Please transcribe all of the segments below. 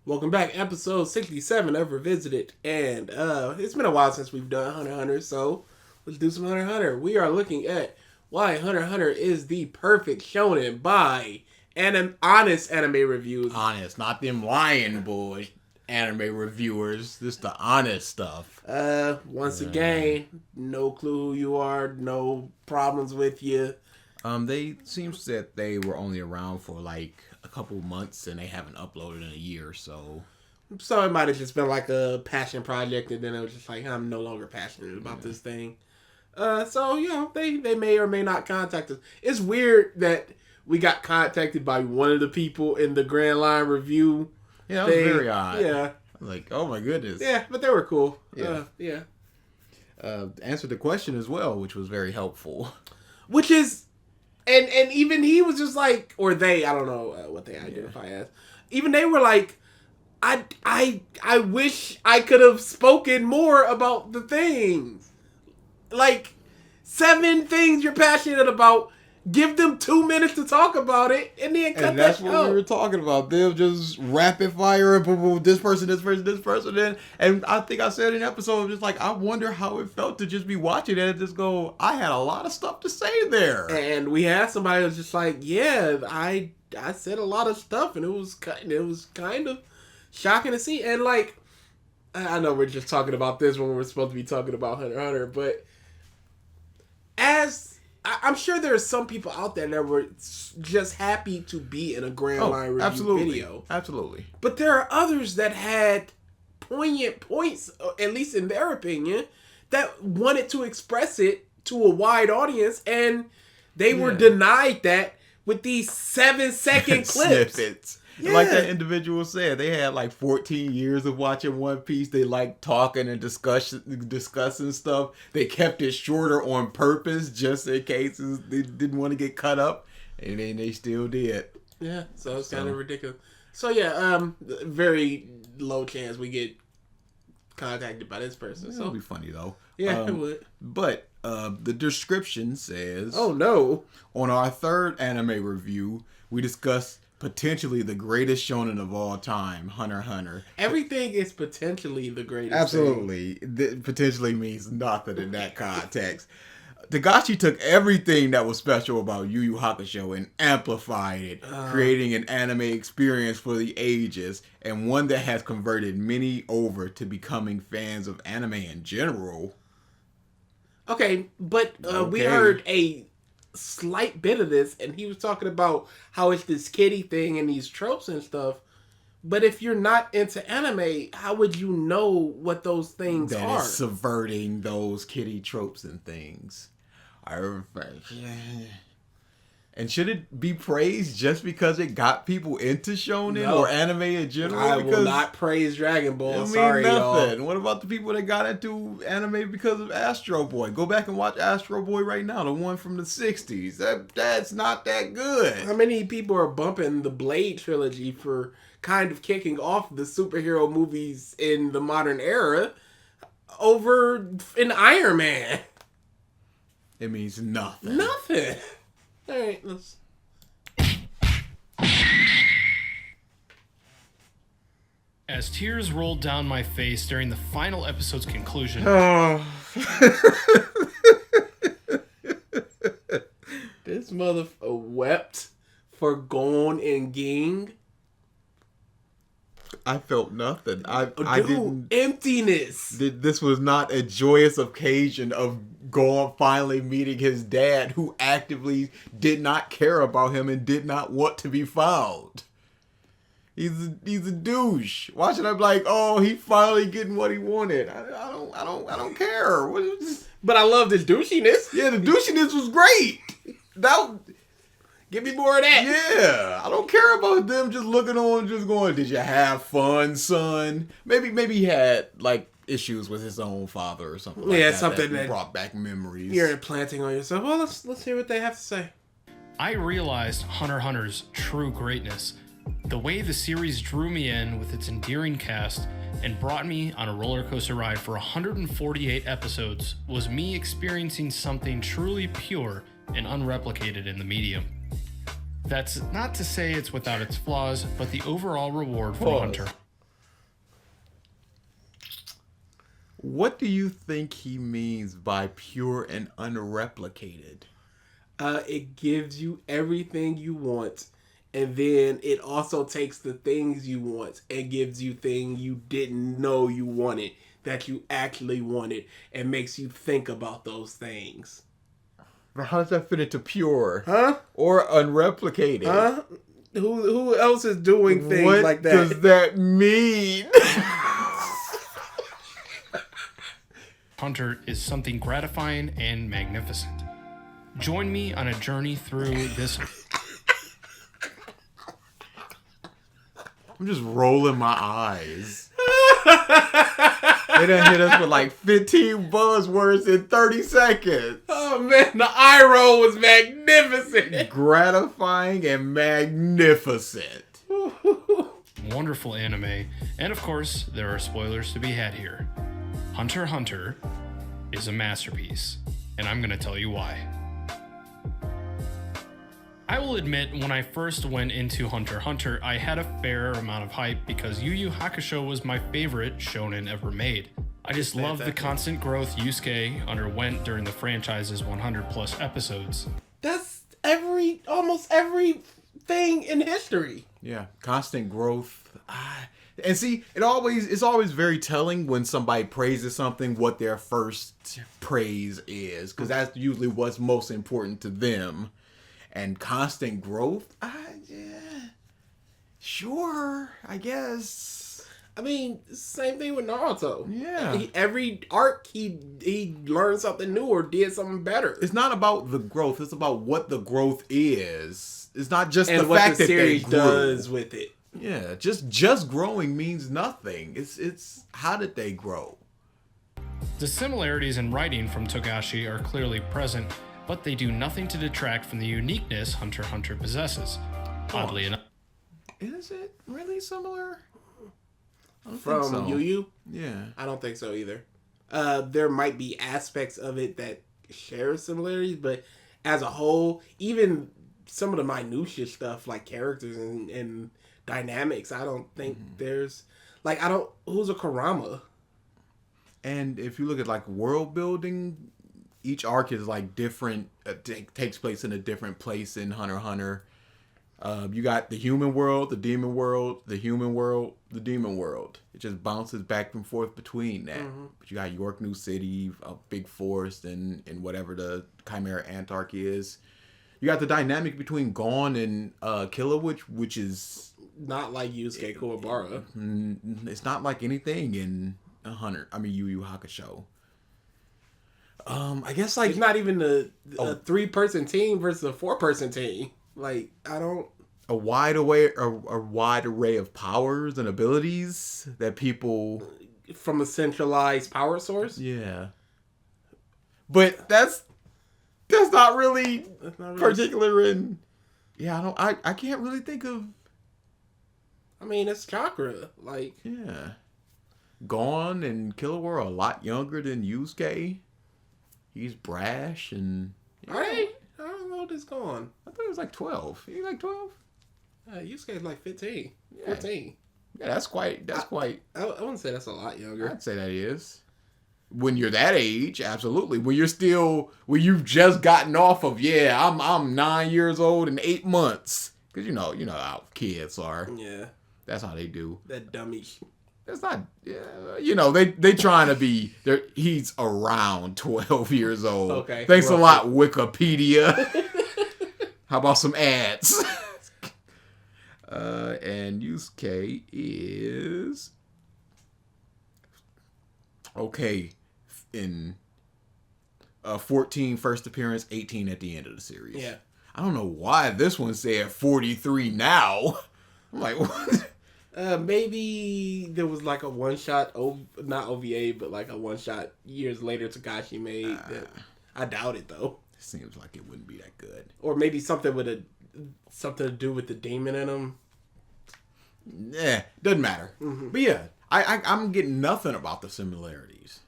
Welcome back, episode 67 of Revisited, and it's been a while since we've done Hunter x Hunter, so let's do some Hunter x Hunter. We are looking at why Hunter x Hunter is the perfect shonen by honest anime reviews. Honest, not them lying boy anime reviewers. This the honest stuff. Once again, no clue who you are, no problems with you. They seems that they were only around for like a couple months and they haven't uploaded in a year or so. So it might have just been like a passion project, and then it was just like, I'm no longer passionate about this thing. So, you know, they may or may not contact us. It's weird that we got contacted by one of the people in the Grand Line review. Yeah, that was very odd. Yeah. Like, oh my goodness. Yeah, but they were cool. Yeah. Answered the question as well, which was very helpful. Which is... And even he was just like, or they, I don't know what they identify as. Even they were like, I wish I could have spoken more about the things. Like, 7 things you're passionate about. Give them 2 minutes to talk about it, and then cut that. And that's what we were talking about. Them just rapid fire and boom, this person, and I think I said in an episode, just like, I wonder how it felt to just be watching it and just go, I had a lot of stuff to say there. And we had somebody who was just like, yeah, I said a lot of stuff, and it was kind of shocking to see. And like, I know we're just talking about this when we're supposed to be talking about Hunter x Hunter, but I'm sure there are some people out there that were just happy to be in a Grand Line review video. Absolutely. But there are others that had poignant points, at least in their opinion, that wanted to express it to a wide audience, and they were denied that with these 7-second clips. Snippets. Yeah. Like that individual said, they had like 14 years of watching One Piece. They like talking and discussing stuff. They kept it shorter on purpose just in case they didn't want to get cut up. And then they still did. Yeah, so it's kind of ridiculous. So yeah, very low chance we get contacted by this person. It'll be funny though. Yeah, it would. But the description says... Oh no. On our third anime review, we discussed potentially the greatest shonen of all time, Hunter x Hunter. Everything is potentially the greatest. Absolutely. Potentially means nothing in that context. Togashi took everything that was special about Yu Yu Hakusho and amplified it, creating an anime experience for the ages, and one that has converted many over to becoming fans of anime in general. Okay, but we heard a slight bit of this, and he was talking about how it's this kiddie thing and these tropes and stuff. But if you're not into anime, how would you know what those things are? That is subverting those kiddie tropes and things. And should it be praised just because it got people into shonen or anime in general? I will not praise Dragon Ball. Sorry, nothing. y'all. What about the people that got into anime because of Astro Boy? Go back and watch Astro Boy right now, the one from the 60s. That's not that good. How many people are bumping the Blade trilogy for kind of kicking off the superhero movies in the modern era over an Iron Man? It means nothing. Nothing. All right, let's... As tears rolled down my face during the final episode's conclusion. This motherfucker wept for Gon and Ging. I felt nothing. I didn't. Emptiness. This was not a joyous occasion of Gon finally meeting his dad, who actively did not care about him and did not want to be found. He's a douche. Why should I be like, oh, he finally getting what he wanted? I don't care. But I love this douchiness. Yeah, the douchiness was great. Give me more of that. Yeah, I don't care about them just looking on, just going, did you have fun, son? Maybe he had like issues with his own father or something like that. Something that brought back memories. You're implanting on yourself. Well, let's hear what they have to say. I realized Hunter x Hunter's true greatness. The way the series drew me in with its endearing cast and brought me on a roller coaster ride for 148 episodes was me experiencing something truly pure and unreplicated in the medium. That's not to say it's without its flaws, but the overall reward for Hunter. What do you think he means by pure and unreplicated? It gives you everything you want, and then it also takes the things you want and gives you things you didn't know you wanted that you actually wanted and makes you think about those things. But how does that fit into pure? Huh? Or unreplicated? Huh? Who else is doing things what like that? What does that mean? Hunter is something gratifying and magnificent. Join me on a journey through this. I'm just rolling my eyes. They done hit us with like 15 buzzwords in 30 seconds. Oh man, the eye roll was magnificent. Gratifying and magnificent. Wonderful anime. And of course, there are spoilers to be had here. Hunter x Hunter is a masterpiece, and I'm going to tell you why. I will admit, when I first went into Hunter x Hunter, I had a fair amount of hype because Yu Yu Hakusho was my favorite shonen ever made. I just loved the constant growth Yusuke underwent during the franchise's 100 plus episodes. That's almost everything in history. Yeah, constant growth. And see, it's always very telling when somebody praises something what their first praise is, because that's usually what's most important to them. And constant growth, yeah, sure, I guess. I mean, same thing with Naruto. Yeah, every arc he learned something new or did something better. It's not about the growth; it's about what the growth is. It's not just and the what fact the that series they grew. does with it. Yeah, just growing means nothing. It's how did they grow? The similarities in writing from Togashi are clearly present, but they do nothing to detract from the uniqueness Hunter x Hunter possesses. Oddly enough. Is it really similar? From Yu Yu? Yeah. I don't think so either. There might be aspects of it that share similarities, but as a whole, even some of the minutiae stuff like characters and dynamics, I don't think there's who's a Kurama? And if you look at like world building, each arc is like different. Takes place in a different place in Hunter x Hunter. You got the human world, the demon world, the human world, the demon world. It just bounces back and forth between that. Mm-hmm. But you got York New City, a big forest, and whatever the Chimera Ant Arc is. You got the dynamic between Gon and Killer, which is not like Yusuke Kuwabara. It's not like anything in Yu Yu Hakusho. I guess like it's not even a 3-person team versus a 4-person team. Like a wide array of powers and abilities that people from a centralized power source. Yeah, but that's not really particular in. Yeah, I can't really think of. I mean, it's chakra. Like yeah, Gon and Killer were a lot younger than Yusuke. He's brash and. Are they? I don't know this Gon. I thought he was like 12. He like 12? Yusuke's like 15. Yeah. 14. Yeah, that's quite. I wouldn't say that's a lot younger. I'd say that is. When you're that age, absolutely. When you've just gotten off of, I'm 9 years old and 8 months. Because you know how kids are. Yeah. That's how they do. That dummy. That's not, they trying to be, he's around 12 years old. Okay. Thanks a lot, Wikipedia. How about some ads? And Yusuke is, okay, in 14 first appearance, 18 at the end of the series. Yeah. I don't know why this one said 43 now. I'm like, what? Maybe there was like a one-shot, not OVA, but like a one-shot years later Togashi made. I doubt it, though. It seems like it wouldn't be that good. Or maybe something something to do with the demon in him. Yeah, doesn't matter. Mm-hmm. But yeah, I'm getting nothing about the similarities.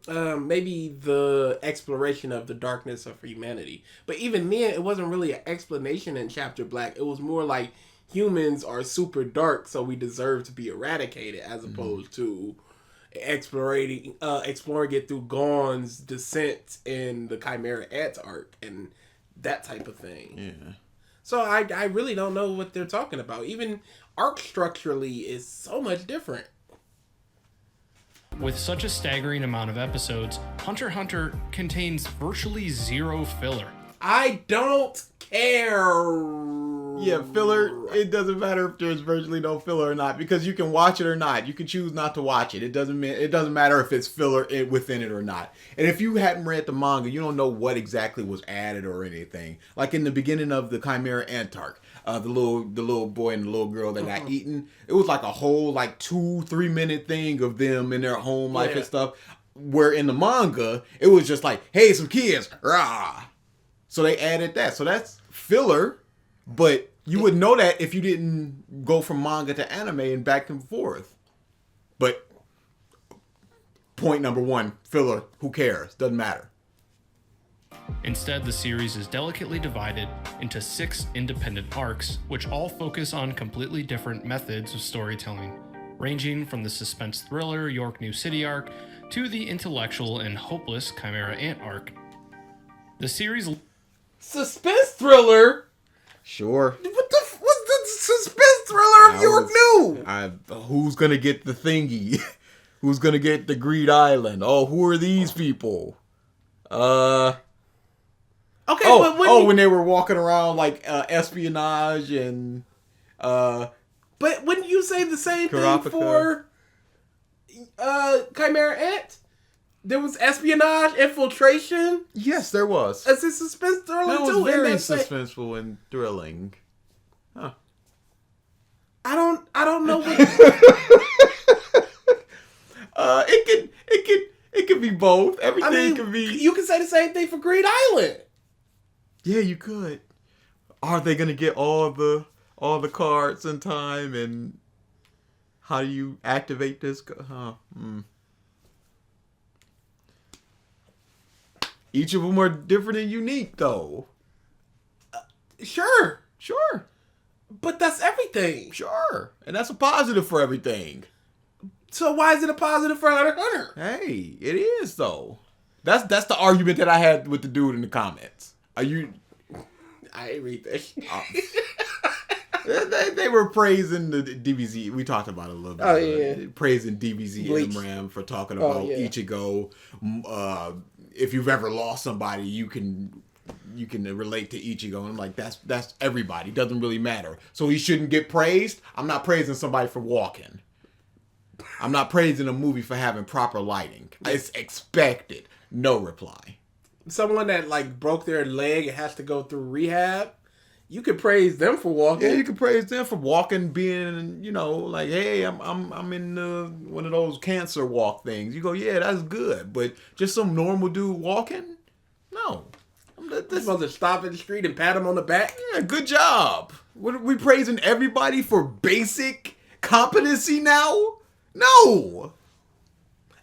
Maybe the exploration of the darkness of humanity. But even then, it wasn't really an explanation in Chapter Black. It was more like humans are super dark, so we deserve to be eradicated, as opposed to exploring it through Gon's descent in the Chimera Ant Arc and that type of thing. Yeah. So I really don't know what they're talking about. Even arc structurally is so much different. With such a staggering amount of episodes, Hunter x Hunter contains virtually zero filler. I don't care. Yeah, filler, it doesn't matter if there's virtually no filler or not, because you can watch it or not. You can choose not to watch it. It doesn't matter if it's filler within it or not. And if you hadn't read the manga, you don't know what exactly was added or anything. Like in the beginning of the Chimera Ant Arc, the little boy and the little girl that got eaten, it was like a whole 2-3 minute thing of them in their home life and stuff. Where in the manga, it was just like, hey, some kids, rah. So they added that. So that's filler. But you would know that if you didn't go from manga to anime and back and forth. But point number one, filler, who cares? Doesn't matter. Instead, the series is delicately divided into 6 independent arcs, which all focus on completely different methods of storytelling, ranging from the suspense thriller York New City arc to the intellectual and hopeless Chimera Ant arc. The series... Suspense thriller? Sure. What's the suspense thriller of York New? Who's gonna get the thingy? Who's gonna get the Greed Island? Oh, who are these people? Okay, but when they were walking around like espionage and But wouldn't you say the same Kurapika. thing for Chimera Ant? There was espionage, infiltration. Yes, there was. It's a suspense thriller That too. was very and that's suspenseful and thrilling. Huh. I don't know what. It could be both. Everything could be. You can say the same thing for Greed Island. Yeah, you could. Are they gonna get all the cards in time? And how do you activate this? Each of them are different and unique, though. Sure, but that's everything. Sure, and that's a positive for everything. So why is it a positive for Hunter x Hunter? Hey, it is though. That's the argument that I had with the dude in the comments. Are you? I ain't read that. They were praising the DBZ. We talked about it a little bit. Oh, yeah. Praising DBZ Bleach. MRAM for talking about Ichigo. If you've ever lost somebody, you can relate to Ichigo. And I'm like, that's everybody. Doesn't really matter. So he shouldn't get praised. I'm not praising somebody for walking. I'm not praising a movie for having proper lighting. It's expected. No reply. Someone that broke their leg and has to go through rehab, you could praise them for walking. Yeah, you can praise them for walking, being, hey, I'm in one of those cancer walk things. You go, yeah, that's good. But just some normal dude walking? No. You're supposed to stop in the street and pat him on the back? Yeah, good job. What are we praising everybody for basic competency now? No.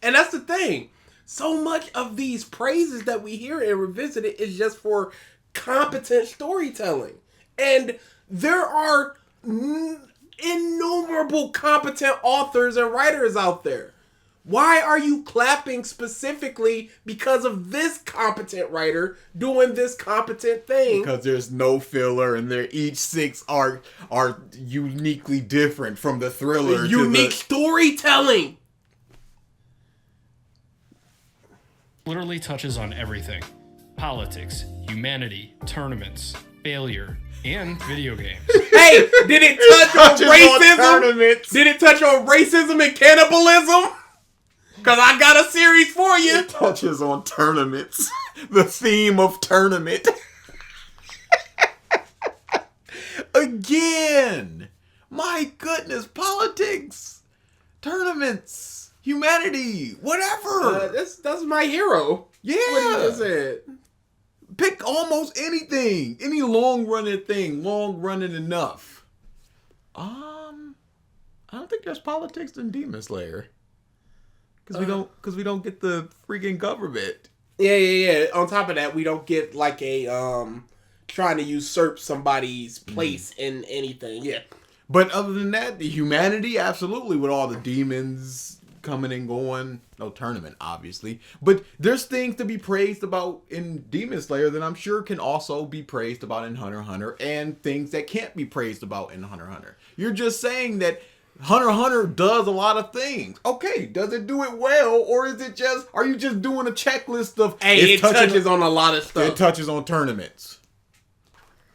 And that's the thing. So much of these praises that we hear and revisited is just for competent storytelling. And there are innumerable competent authors and writers out there. Why are you clapping specifically because of this competent writer doing this competent thing? Because there's no filler, and each 6 are uniquely different from the thriller. Unique storytelling. Literally touches on everything. Politics, humanity, tournaments, failure, and video games. Hey, did it touch on racism? Did it touch on racism and cannibalism? Because I got a series for you. It touches on tournaments. The theme of tournament. Again. My goodness. Politics. Tournaments. Humanity. Whatever. That's my hero. Yeah. What he just said. Pick almost anything. Any long-running thing. Long-running enough. I don't think there's politics in Demon Slayer. Because we don't get the freaking government. Yeah. On top of that, we don't get like a trying to usurp somebody's place in anything. Yeah. But other than that, the humanity, absolutely, with all the demons coming and going. No tournament, obviously. But there's things to be praised about in Demon Slayer that I'm sure can also be praised about in Hunter x Hunter, and things that can't be praised about in Hunter x Hunter. You're just saying that Hunter x Hunter does a lot of things. Okay, does it do it well, or is it just, are you just doing a checklist of... Hey, it touches on a lot of stuff. It touches on tournaments.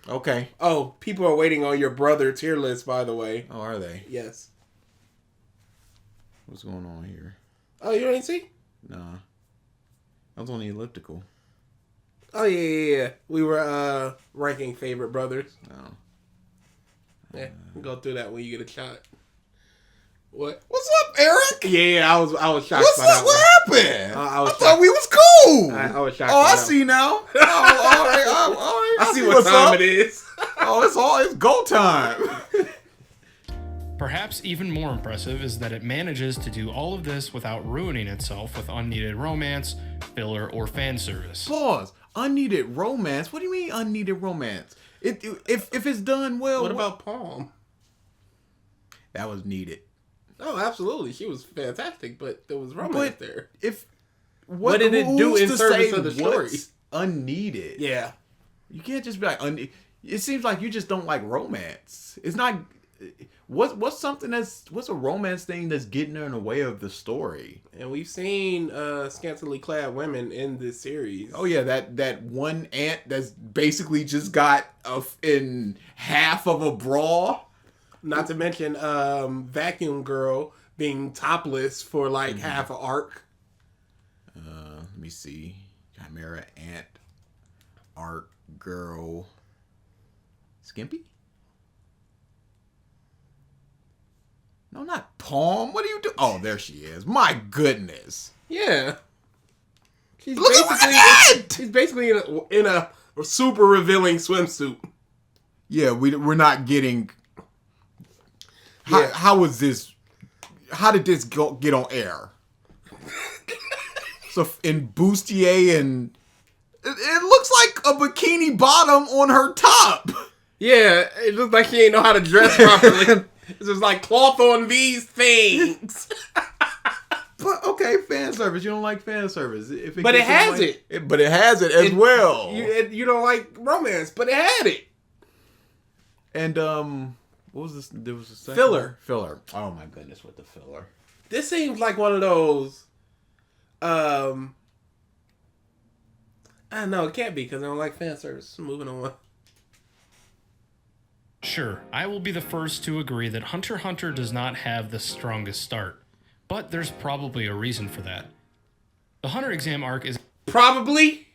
Okay. Oh, people are waiting on your brother tier list, by the way. Oh, are they? Yes. What's going on here? Oh, you ain't see? Nah. I was on the elliptical. Oh, yeah. We were ranking favorite brothers. Oh. Yeah, we'll go through that when you get a shot. What? What's up, Eric? Yeah, I was shocked What's by that up? What happened? I thought we was cool. I was shocked. Oh, I see now. Oh, all right. I see what time it is. Oh, it's go time. Perhaps even more impressive is that it manages to do all of this without ruining itself with unneeded romance, filler, or fan service. Pause. Unneeded romance? What do you mean unneeded romance? If it's done well... What about Palm? That was needed. Oh, absolutely. She was fantastic, but there was romance there. What did it do in service of the story? Unneeded. Yeah. You can't just be like... It seems like you just don't like romance. It's not... What's a romance thing that's getting in the way of the story? And we've seen scantily clad women in this series. Oh yeah, that one ant that's basically just got in half of a bra. Not to mention Vacuum Girl being topless for like half an arc. Let me see. Chimera Ant Arc Girl. Skimpy? No, not Palm. What are you doing? Oh, there she is. My goodness. Yeah. She's Look at that! She's basically in a super revealing swimsuit. Yeah, we're not getting... How was this... How did this get on air? So in bustier and... It looks like a bikini bottom on her top. Yeah, it looks like she ain't know how to dress properly. It's just like cloth on these things. But okay, fan service. You don't like fan service. But it has it. But it has it as well. You don't like romance, but it had it. And what was this? There was a second Filler. Filler. Oh my goodness, with the filler. This seems like one of those. I don't know. It can't be because I don't like fan service. Moving on. Sure, I will be the first to agree that Hunter x Hunter does not have the strongest start, but there's probably a reason for that. The Hunter exam arc is... Probably.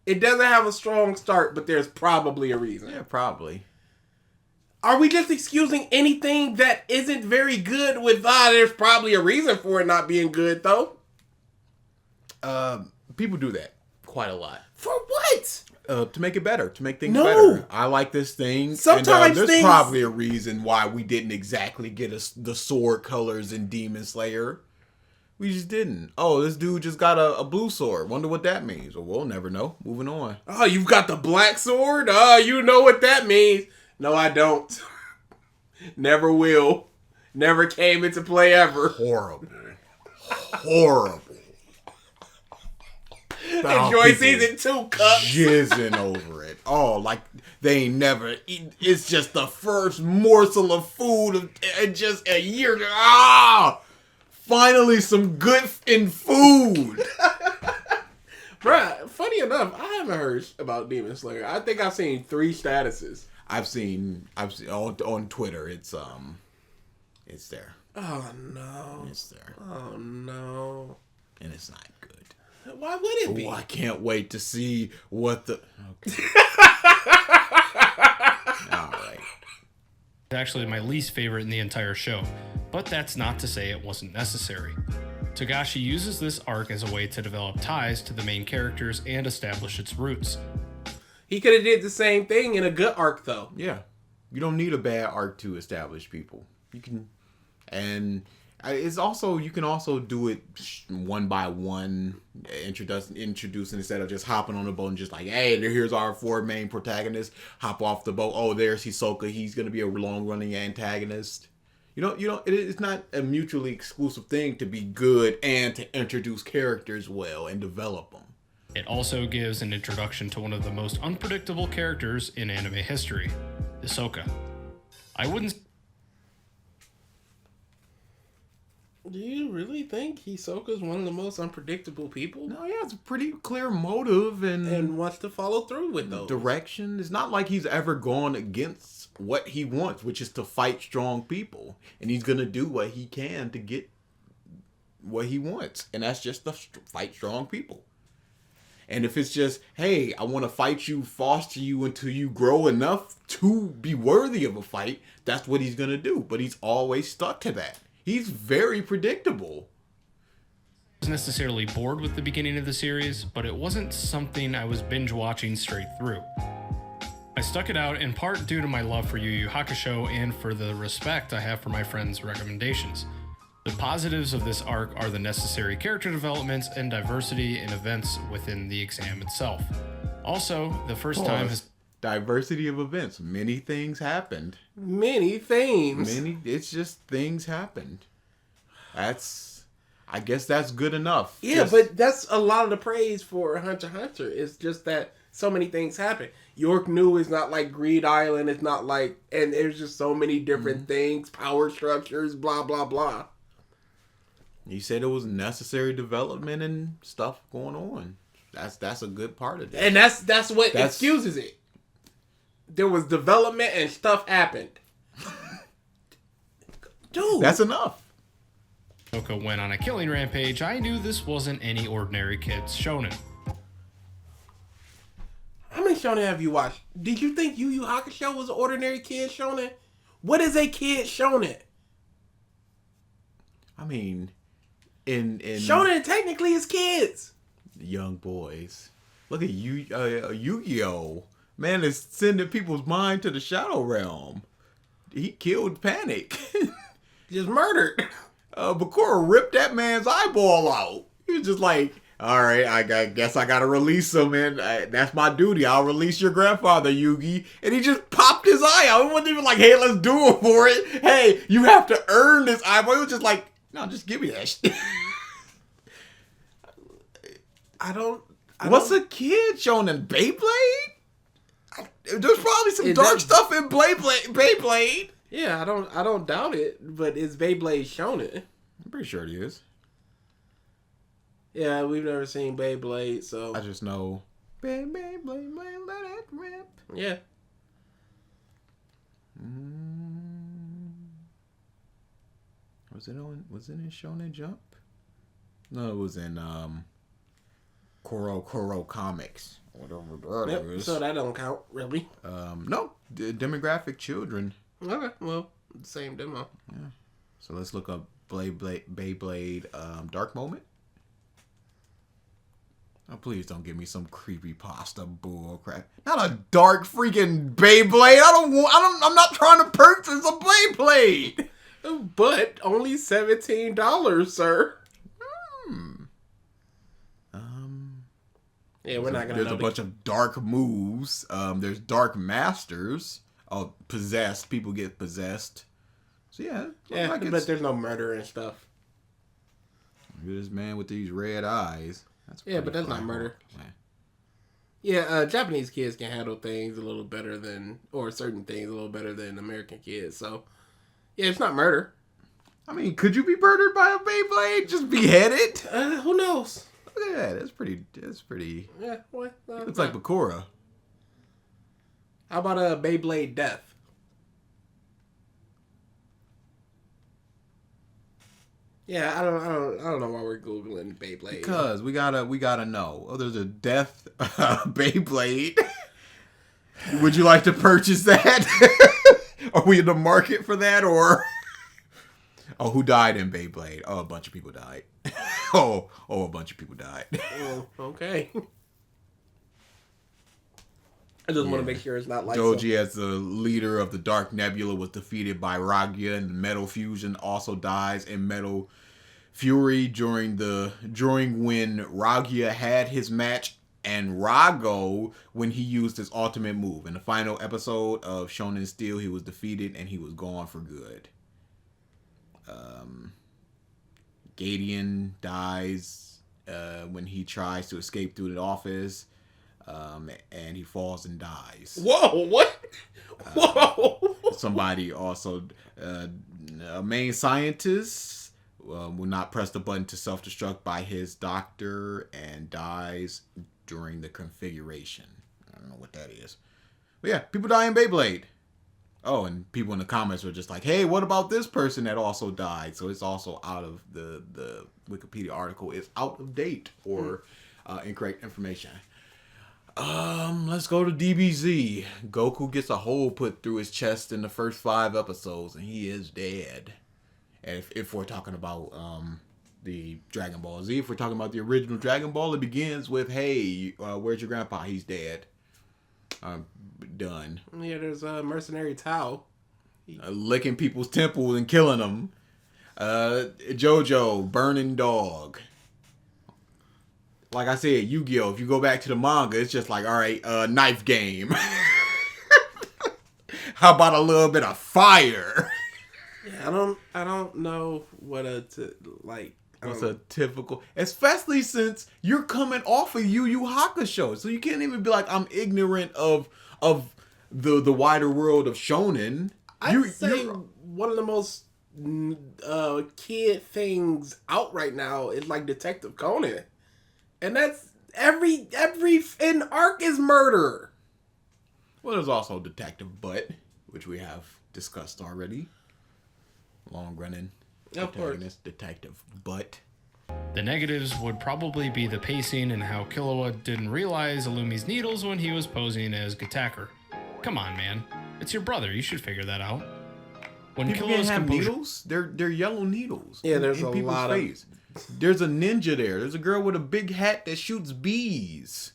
It doesn't have a strong start, but there's probably a reason. Yeah, probably. Are we just excusing anything that isn't very good with, there's probably a reason for it not being good, though? People do that quite a lot. For what? To make it better, to make things better. I like this thing. Sometimes and, there's probably a reason why we didn't exactly get the sword colors in Demon Slayer. We just didn't. Oh, this dude just got a blue sword. Wonder what that means. Well, we'll never know. Moving on. Oh, you've got the black sword? Oh, you know what that means. No, I don't. Never will. Never came into play ever. Horrible. Horrible. Enjoy season 2, cups. Jizzing over it. Oh, like they ain't never eat. It's just the first morsel of food in just a year. Finally some good in food. Bruh, funny enough, I haven't heard about Demon Slayer. I think I've seen 3 statuses. I've seen on Twitter. It's there. Oh no. It's there. Oh no. And it's not good. Why would it be? Oh, I can't wait to see what the... Okay. All right. It's actually my least favorite in the entire show, but that's not to say it wasn't necessary. Togashi uses this arc as a way to develop ties to the main characters and establish its roots. He could have did the same thing in a good arc, though. Yeah. You don't need a bad arc to establish people. You can... And It's also, you can also do it one by one, introducing instead of just hopping on the boat and just like, hey, here's our 4 main protagonists. Hop off the boat. Oh, there's Hisoka. He's gonna be a long running antagonist. It's not a mutually exclusive thing to be good and to introduce characters well and develop them. It also gives an introduction to one of the most unpredictable characters in anime history, Hisoka. I wouldn't... Do you really think Hisoka's one of the most unpredictable people? No, he has a pretty clear motive and wants to follow through with those. Direction. It's not like he's ever gone against what he wants, which is to fight strong people. And he's going to do what he can to get what he wants. And that's just to fight strong people. And if it's just, hey, I want to fight you, foster you until you grow enough to be worthy of a fight, that's what he's going to do. But he's always stuck to that. He's very predictable. I was necessarily bored with the beginning of the series, but it wasn't something I was binge watching straight through. I stuck it out in part due to my love for Yu Yu Hakusho and for the respect I have for my friends' recommendations. The positives of this arc are the necessary character developments and diversity in events within the exam itself. Also, the first time has... Diversity of events. Many things happened. Many things. It's just things happened. I guess that's good enough. Yeah, but that's a lot of the praise for Hunter x Hunter. It's just that so many things happen. York New is not like Greed Island. It's not like... And there's just so many different things. Power structures, blah, blah, blah. You said it was necessary development and stuff going on. That's a good part of it. And that's what excuses it. There was development and stuff happened. Dude. That's enough. Hisoka went on a killing rampage. I knew this wasn't any ordinary kid's shonen. How many shonen have you watched? Did you think Yu Yu Hakusho was an ordinary kid shonen? What is a kid shonen? I mean, in shonen technically is kids. Young boys. Look at Yu-Gi-Oh! Man is sending people's mind to the shadow realm. He killed Panic. Just murdered. Bakura ripped that man's eyeball out. He was just like, all right, I guess I gotta release him, and that's my duty. I'll release your grandfather, Yugi. And he just popped his eye out. It wasn't even like, hey, let's do it for it. Hey, you have to earn this eyeball. It was just like, no, just give me that shit. What's a kid shonen? Beyblade? There's probably some dark stuff in Beyblade. Yeah, I don't doubt it, but it's Beyblade shonen. I'm pretty sure it is. Yeah, we've never seen Beyblade, so I just know Beyblade, let it rip. Yeah. Was it in Shonen Jump? No, it was in Koro Comics. Whatever that is. So that don't count, really? No, demographic children. Okay, well, same demo. Yeah. So let's look up Beyblade Dark Moment. Oh, please don't give me some creepy pasta bull crap. Not a dark freaking Beyblade. I'm not trying to purchase a Beyblade. But only $17, sir. Yeah, we're not gonna. There's a bunch of dark moves. There's dark masters. Oh, possessed. People get possessed. So yeah, but there's no murder and stuff. Look at this man with these red eyes. But that's not murder. Yeah, Japanese kids can handle things a little better than, or certain things a little better than American kids. So, yeah, it's not murder. I mean, could you be murdered by a Beyblade? Just beheaded? Who knows? Look at that. That's pretty. Yeah, what? Looks like Bakura. How about a Beyblade death? Yeah, I don't know why we're googling Beyblade. Because we gotta know. Oh, there's a death Beyblade. Would you like to purchase that? Are we in the market for that, or? Oh, who died in Beyblade? Oh, a bunch of people died. Oh, a bunch of people died. Oh, okay. I just want to make sure it's not like Joji, as the leader of the Dark Nebula, was defeated by Ragia, and Metal Fusion also dies in Metal Fury during when Ragia had his match, and Rago when he used his ultimate move. In the final episode of Shonen Steel, he was defeated and he was gone for good. Gadian dies when he tries to escape through the office, and he falls and dies. Whoa, what? Whoa! Somebody also, a main scientist, will not press the button to self-destruct by his doctor and dies during the configuration. I don't know what that is. But yeah, people die in Beyblade. Oh, and people in the comments were just like, hey, what about this person that also died? So it's also out of the Wikipedia article is out of date or incorrect information. Let's go to DBZ. Goku gets a hole put through his chest in the first 5 episodes, and he is dead. And if we're talking about the Dragon Ball Z, if we're talking about the original Dragon Ball, it begins with, hey, where's your grandpa? He's dead. Done. Yeah, there's a mercenary Tao. Licking people's temples and killing them. JoJo, burning dog. Like I said, Yu-Gi-Oh! If you go back to the manga, it's just like, all right, knife game. How about a little bit of fire? Yeah, I don't know what What's a typical, especially since you're coming off of Yu Yu Hakusho, so you can't even be like, I'm ignorant of the wider world of shonen. I'd say one of the most kid things out right now is like Detective Conan, and that's every in arc is murder. Well, there's also Detective Butt, which we have discussed already. Long running protagonist, Detective Butt. The negatives would probably be the pacing and how Killua didn't realize Illumi's needles when he was posing as Gataker. Come on, man. It's your brother. You should figure that out. When People can't have needles? They're yellow needles. Yeah, there's a lot of... There's a ninja there. There's a girl with a big hat that shoots bees.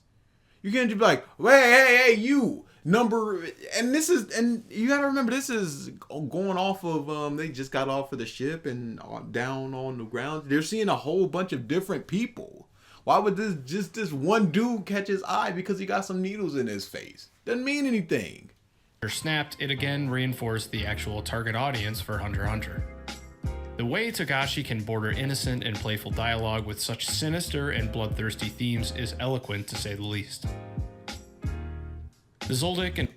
You can't just be like, hey, you... And you gotta remember, this is going off of, they just got off of the ship and down on the ground. They're seeing a whole bunch of different people. Why would this one dude catch his eye because he got some needles in his face? Doesn't mean anything. Snapped, it again reinforced the actual target audience for Hunter x Hunter. The way Togashi can border innocent and playful dialogue with such sinister and bloodthirsty themes is eloquent, to say the least. The Zoldyck and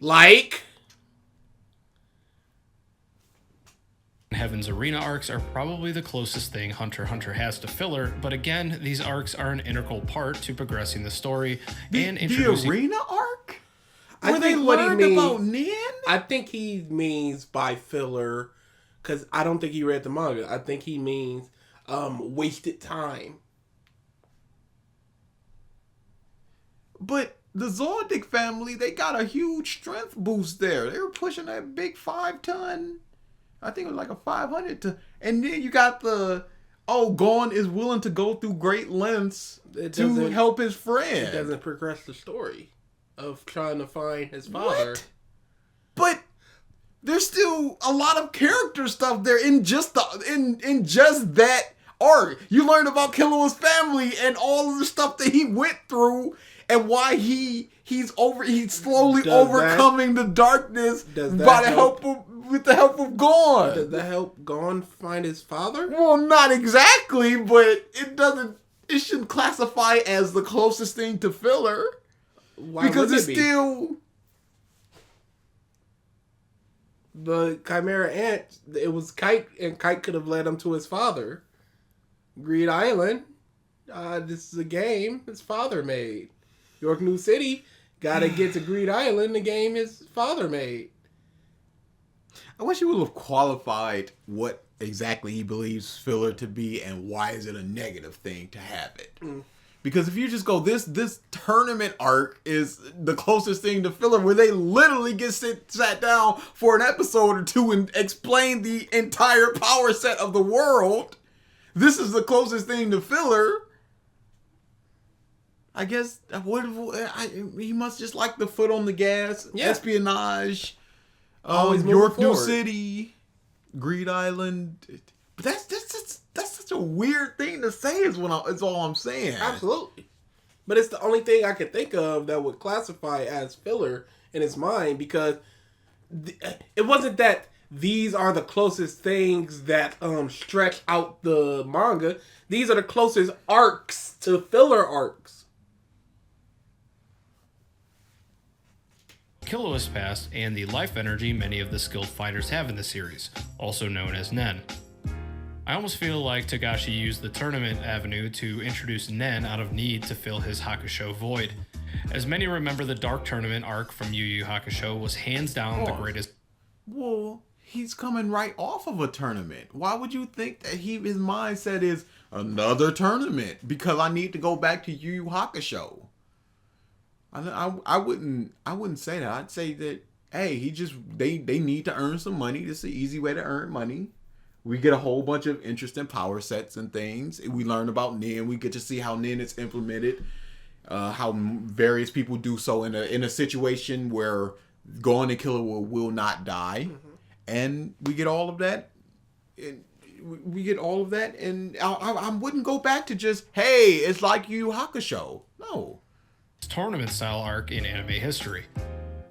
Heaven's Arena arcs are probably the closest thing Hunter x Hunter has to filler, but again, these arcs are an integral part to progressing the story and introducing... The Arena arc? Where they learned about Nin? I think he means by filler, because I don't think he read the manga. I think he means wasted time. But the Zoldyck family, they got a huge strength boost there. They were pushing that big 5-ton. I think it was like a 500 ton. And then you got Gon is willing to go through great lengths to help his friend. It doesn't progress the story of trying to find his father. What? But there's still a lot of character stuff there in just that arc. You learn about Killua's family and all of the stuff that he went through. And why he's slowly overcoming the darkness with the help of Gon. Does that help Gon find his father? Well, not exactly, but it shouldn't classify as the closest thing to filler. Why because would it's still the Chimera Ant. It was Kite, and Kite could have led him to his father. Greed Island. This is a game his father made. York New City, gotta get to Greed Island, the game his father made. I wish he would have qualified what exactly he believes filler to be and why is it a negative thing to have it. Because if you just go, this tournament arc is the closest thing to filler, where they literally get sat down for an episode or two and explain the entire power set of the world. This is the closest thing to filler. I guess he must just like the foot on the gas, espionage, Always York New forward. City, Greed Island. But that's such a weird thing to say. Is all I'm saying. Absolutely. But it's the only thing I could think of that would classify as filler in his mind, because it wasn't that these are the closest things that stretch out the manga. These are the closest arcs to filler arcs. Killua's past, and the life energy many of the skilled fighters have in the series, also known as Nen. I almost feel like Togashi used the tournament avenue to introduce Nen out of need to fill his Hakusho void. As many remember, the Dark Tournament arc from Yu Yu Hakusho was hands down the greatest. Well, he's coming right off of a tournament. Why would you think that his mindset is another tournament? Because I need to go back to Yu Yu Hakusho. I wouldn't say that. I'd say that, hey, they need to earn some money. This is an easy way to earn money. We get a whole bunch of interesting power sets and things. We learn about Nen. We get to see how Nen is implemented. How various people do so in a situation where Gon and Killua will not die. Mm-hmm. And we get all of that. And I wouldn't go back to just, hey, it's like Yu Yu Hakusho. No. Tournament style arc in anime history.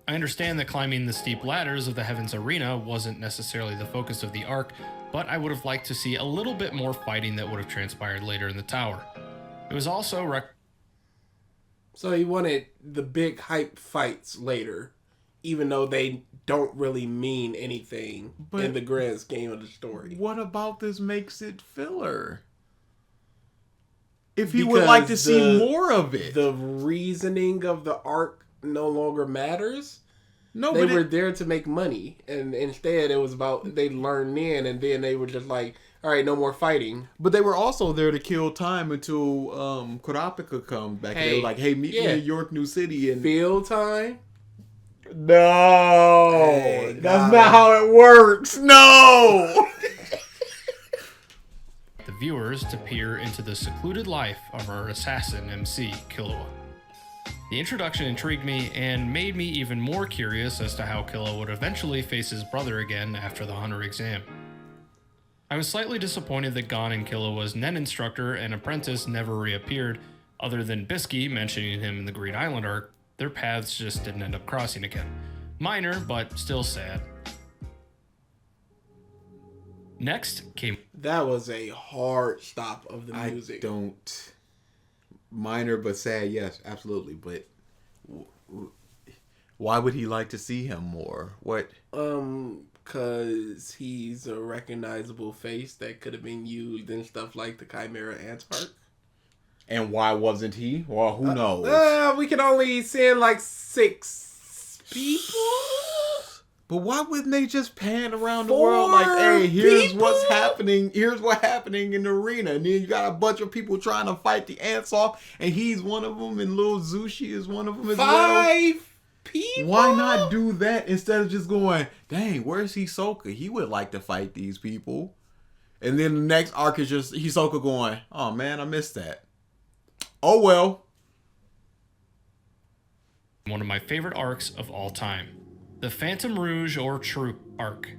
I understand that climbing the steep ladders of the Heavens Arena wasn't necessarily the focus of the arc, but I would have liked to see a little bit more fighting that would have transpired later in the tower. It was also So he wanted the big hype fights later, even though they don't really mean anything in the grand scheme of the story. What about this makes it filler? If you would like to see more of it. The reasoning of the arc no longer matters. No, they were there to make money, and instead it was about they learned in, and then they were just like, all right, no more fighting. But they were also there to kill time until Kurapika comes back. And they were like, hey, meet me in York New City. And field time? No. That's not how it works. No. the viewers to peer into the secluded life of our assassin MC, Killua. The introduction intrigued me and made me even more curious as to how Killua would eventually face his brother again after the Hunter exam. I was slightly disappointed that Gon and Killua's Nen instructor and apprentice never reappeared, other than Bisky mentioning him in the Greed Island arc. Their paths just didn't end up crossing again. Minor, but still sad. Next came... That was a hard stop of the music. Minor but sad, yes, absolutely. But why would he like to see him more? What? Because he's a recognizable face that could have been used in stuff like the Chimera Ant Arc. And why wasn't he? Well, who knows? We can only send like 6 people. But why wouldn't they just pan around the world like, hey, here's what's happening. Here's what's happening in the arena. And then you got a bunch of people trying to fight the ants off. And he's one of them. And Lil Zushi is one of them as well. 5 people? Why not do that instead of just going, dang, where's Hisoka? He would like to fight these people. And then the next arc is just Hisoka going, oh man, I missed that. Oh well. One of my favorite arcs of all time. The Phantom Rouge or Troupe arc.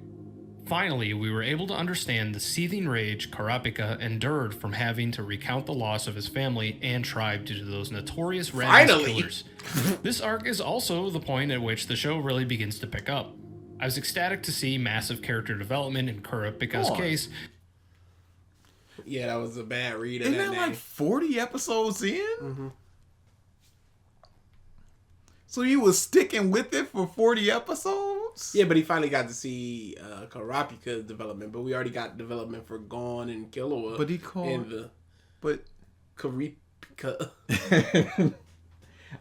Finally, we were able to understand the seething rage Kurapika endured from having to recount the loss of his family and tribe due to those notorious random killers. This arc is also the point at which the show really begins to pick up. I was ecstatic to see massive character development in Kurapika's case. Yeah, that was a bad read of Isn't that that name. like 40 episodes in? Mm-hmm. So he was sticking with it for 40 episodes? Yeah, but he finally got to see Kurapika's development. But we already got development for Gon and Killua. But he called... But... Kurapika.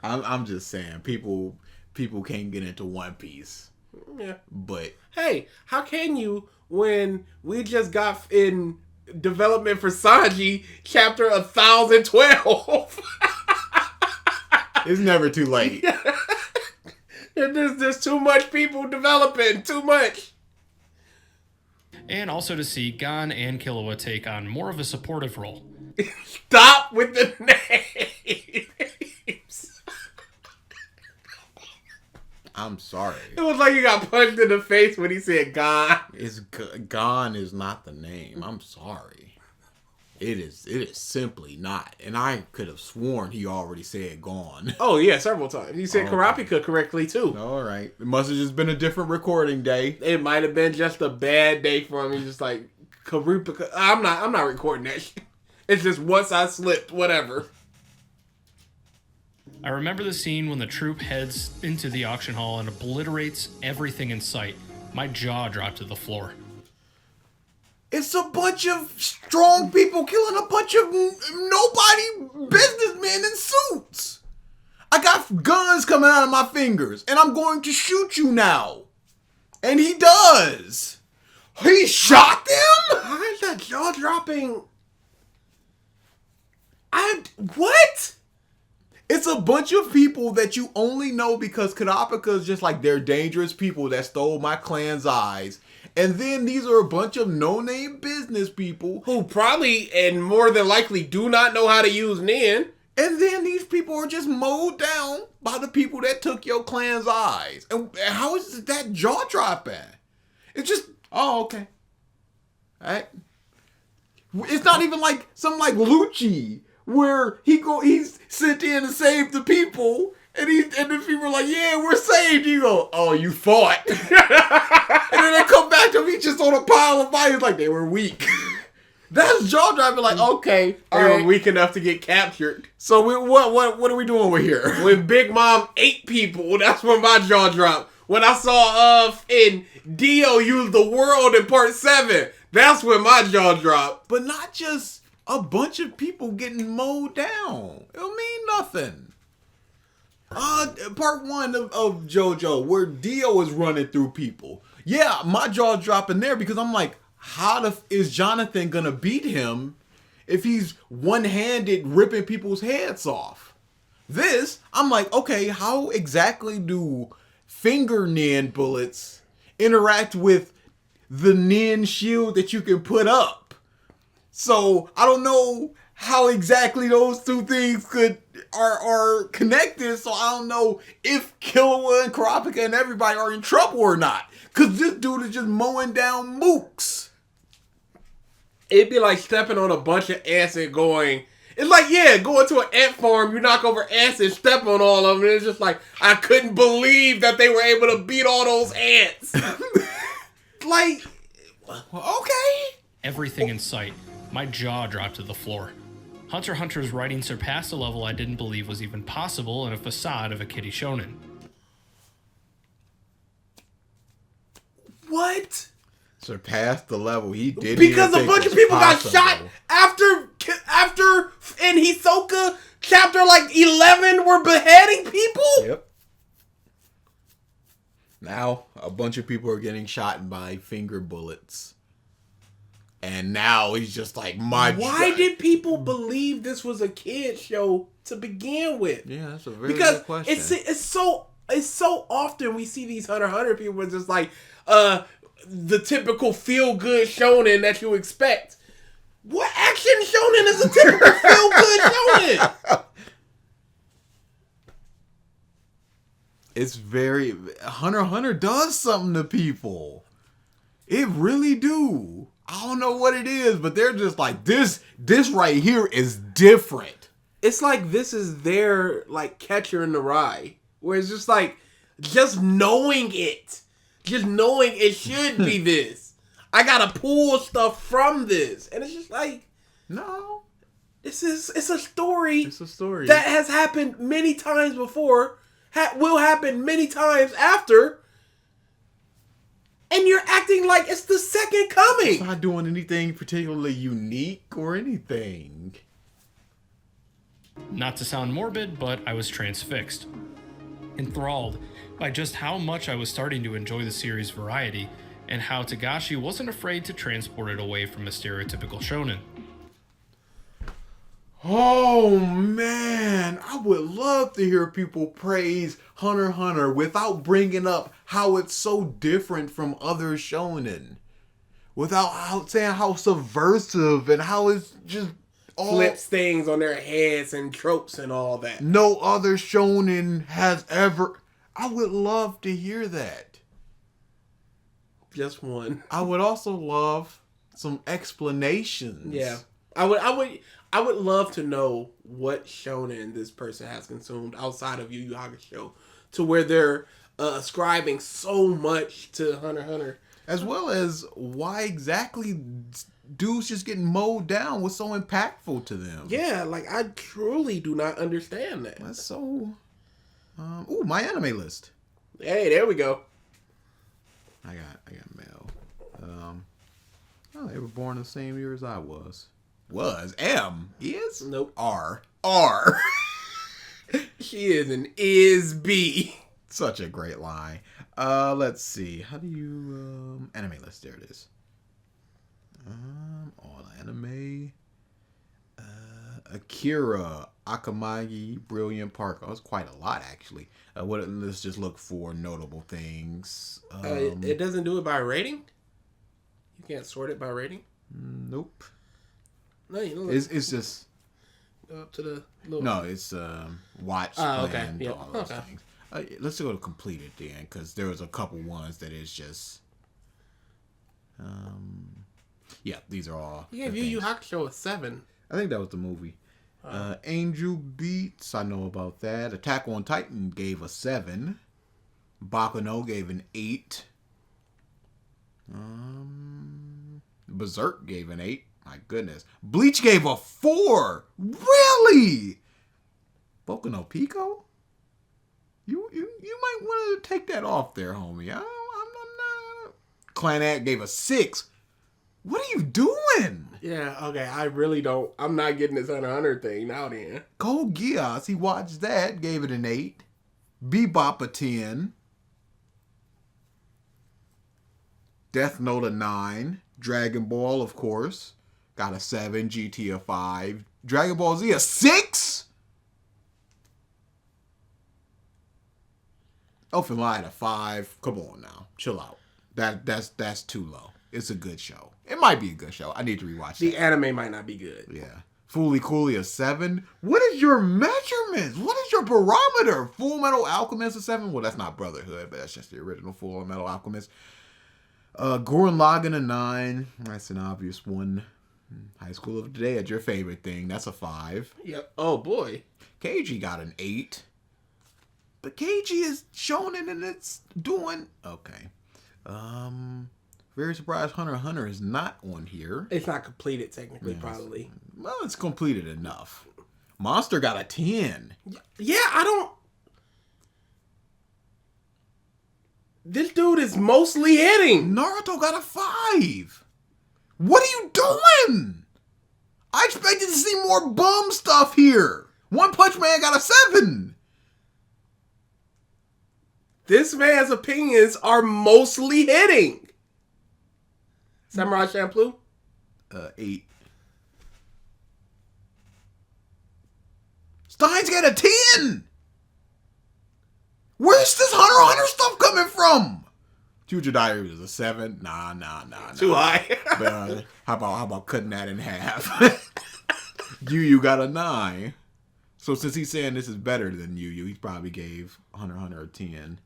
I'm just saying, people can't get into One Piece. Yeah. But... Hey, how can you when we just got in development for Sanji chapter 1012? It's never too late. There's too much people developing. Too much. And also to see Gon and Killua take on more of a supportive role. Stop with the names. I'm sorry. It was like you got punched in the face when he said "gone." Gone is not the name. I'm sorry. It is simply not. And I could have sworn he already said gone. Oh yeah, several times. He said Karapika correctly too. All right. It must have just been a different recording day. It might have been just a bad day for him. He's just like Karapika. I'm not recording that shit. It's just once I slipped, whatever. I remember the scene when the troupe heads into the auction hall and obliterates everything in sight. My jaw dropped to the floor. It's a bunch of strong people killing a bunch of nobody businessmen in suits. I got guns coming out of my fingers, and I'm going to shoot you now. And he does. He shot them? How is that jaw dropping? What? It's a bunch of people that you only know because Kurapika is just like, they're dangerous people that stole my clan's eyes. And then these are a bunch of no-name business people Who probably and more than likely do not know how to use Nin. and then these people are just mowed down by the people that took your clan's eyes. And how is that jaw dropping? It's just, oh, okay. All right. It's not even like something like Lucci, where he's sent in to save the people, and the people are like, yeah, we're saved. You go, oh, you fought. And then they come back to him, he's just on a pile of bodies like they were weak. That's jaw dropping. Like, okay, They were weak enough to get captured. So what are we doing over here? When Big Mom ate people, that's when my jaw dropped. When I saw in Dio use the world in part 7, that's when my jaw dropped. But not just a bunch of people getting mowed down. It'll mean nothing. Part 1 of JoJo, where Dio is running through people. Yeah, my jaw dropping there because I'm like, is Jonathan gonna beat him if he's one-handed ripping people's heads off? This, I'm like, okay, how exactly do finger Nin bullets interact with the Nin shield that you can put up? So I don't know how exactly those two things are connected. So I don't know if Killua and Kurapika and everybody are in trouble or not. Cause this dude is just mowing down mooks. It'd be like stepping on a bunch of ants and going... It's like, yeah, going to an ant farm, you knock over ants and step on all of them. And it's just like, I couldn't believe that they were able to beat all those ants. Like, okay. Everything in sight. My jaw dropped to the floor. Hunter x Hunter's writing surpassed a level I didn't believe was even possible in a facade of a kiddie shonen. What? Surpassed the level he did. Because a bunch of people got shot after in Hisoka chapter like 11 were beheading people? Yep. Now a bunch of people are getting shot by finger bullets. And now he's just like, why did people believe this was a kid show to begin with? Yeah, that's a very good question. It's so often we see these Hunter x Hunter people are just like the typical feel-good shonen that you expect. What action shonen is a typical feel-good shonen? It's very... Hunter x Hunter does something to people. It really do. I don't know what it is, but they're just like, this right here is different. It's like this is their like Catcher in the Rye. Where it's just like, just knowing it. Just knowing it should be this. I gotta pull stuff from this. And it's just like, no. It's a story. It's a story. That has happened many times before. Will happen many times after. And you're acting like it's the second coming. It's not doing anything particularly unique or anything. Not to sound morbid, but I was transfixed. Enthralled by just how much I was starting to enjoy the series' variety, and how Togashi wasn't afraid to transport it away from a stereotypical shonen. Oh man, I would love to hear people praise Hunter x Hunter without bringing up how it's so different from other shonen. Without saying how subversive and how it's just flips things on their heads and tropes and all that. No other shonen has ever. I would love to hear that. Just one. I would also love some explanations. Yeah, I would love to know what shonen this person has consumed outside of Yu Yu Hakusho, to where they're ascribing so much to Hunter x Hunter, as well as why exactly dudes just getting mowed down was so impactful to them. Yeah, like I truly do not understand that. That's so. My anime list. Hey, there we go. I got mail. They were born the same year as I was. Is? Nope. R. She is an is-B. Such a great line. Let's see. How do you anime list? There it is. All anime. Akira, Akamagi, Brilliant Park. Oh, it's quite a lot actually. Let's just look for notable things. It doesn't do it by rating. You can't sort it by rating. Nope. No, you know. It's just go up to the little. No, it's watch. Okay. Planned, Yeah. all those things. Let's go to completed then, because there was a couple ones that is just. Yeah, these are all. You gave Yu Yu Hakusho a 7. I think that was the movie. Angel Beats, I know about that. Attack on Titan gave a 7. Bakuno gave an 8. Berserk gave an 8. My goodness. Bleach gave a 4. Really? Boku no Pico? You might want to take that off there, homie. I'm not. Clannad gave a 6. What are you doing? Yeah, okay, I really don't. I'm not getting this Hunter x Hunter thing now then. Code Geass, he watched that, gave it an 8. Bebop a 10. Death Note a 9. Dragon Ball, of course, got a 7. GT a 5. Dragon Ball Z a 6? Elfen Light a 5. Come on now. Chill out. That's too low. It's a good show. It might be a good show. I need to rewatch The that. anime might not be good. Yeah. Fooly Cooley a 7. What is your measurements? What is your barometer? Full Metal Alchemist a 7? Well, that's not Brotherhood, but that's just the original Full Metal Alchemist. Gurren Lagann a 9. That's an obvious one. High School of the Dead, your favorite thing. That's a 5. Yep. Oh boy. KG got an 8. But KG is shonen and it's doing okay. Very surprised Hunter x Hunter is not on here. It's not completed technically, probably. Well, it's completed enough. Monster got a 10. Yeah, I don't. This dude is mostly hitting. Naruto got a 5. What are you doing? I expected to see more bum stuff here. One Punch Man got a 7. This man's opinions are mostly hitting. Samurai Champloo? 8. Steins got a 10. Where's this Hunter x Hunter stuff coming from? Future Diary was a 7. Nah. Too high. But, how about cutting that in half? Yu got a 9. So since he's saying this is better than Yu, he probably gave Hunter x Hunter a 10.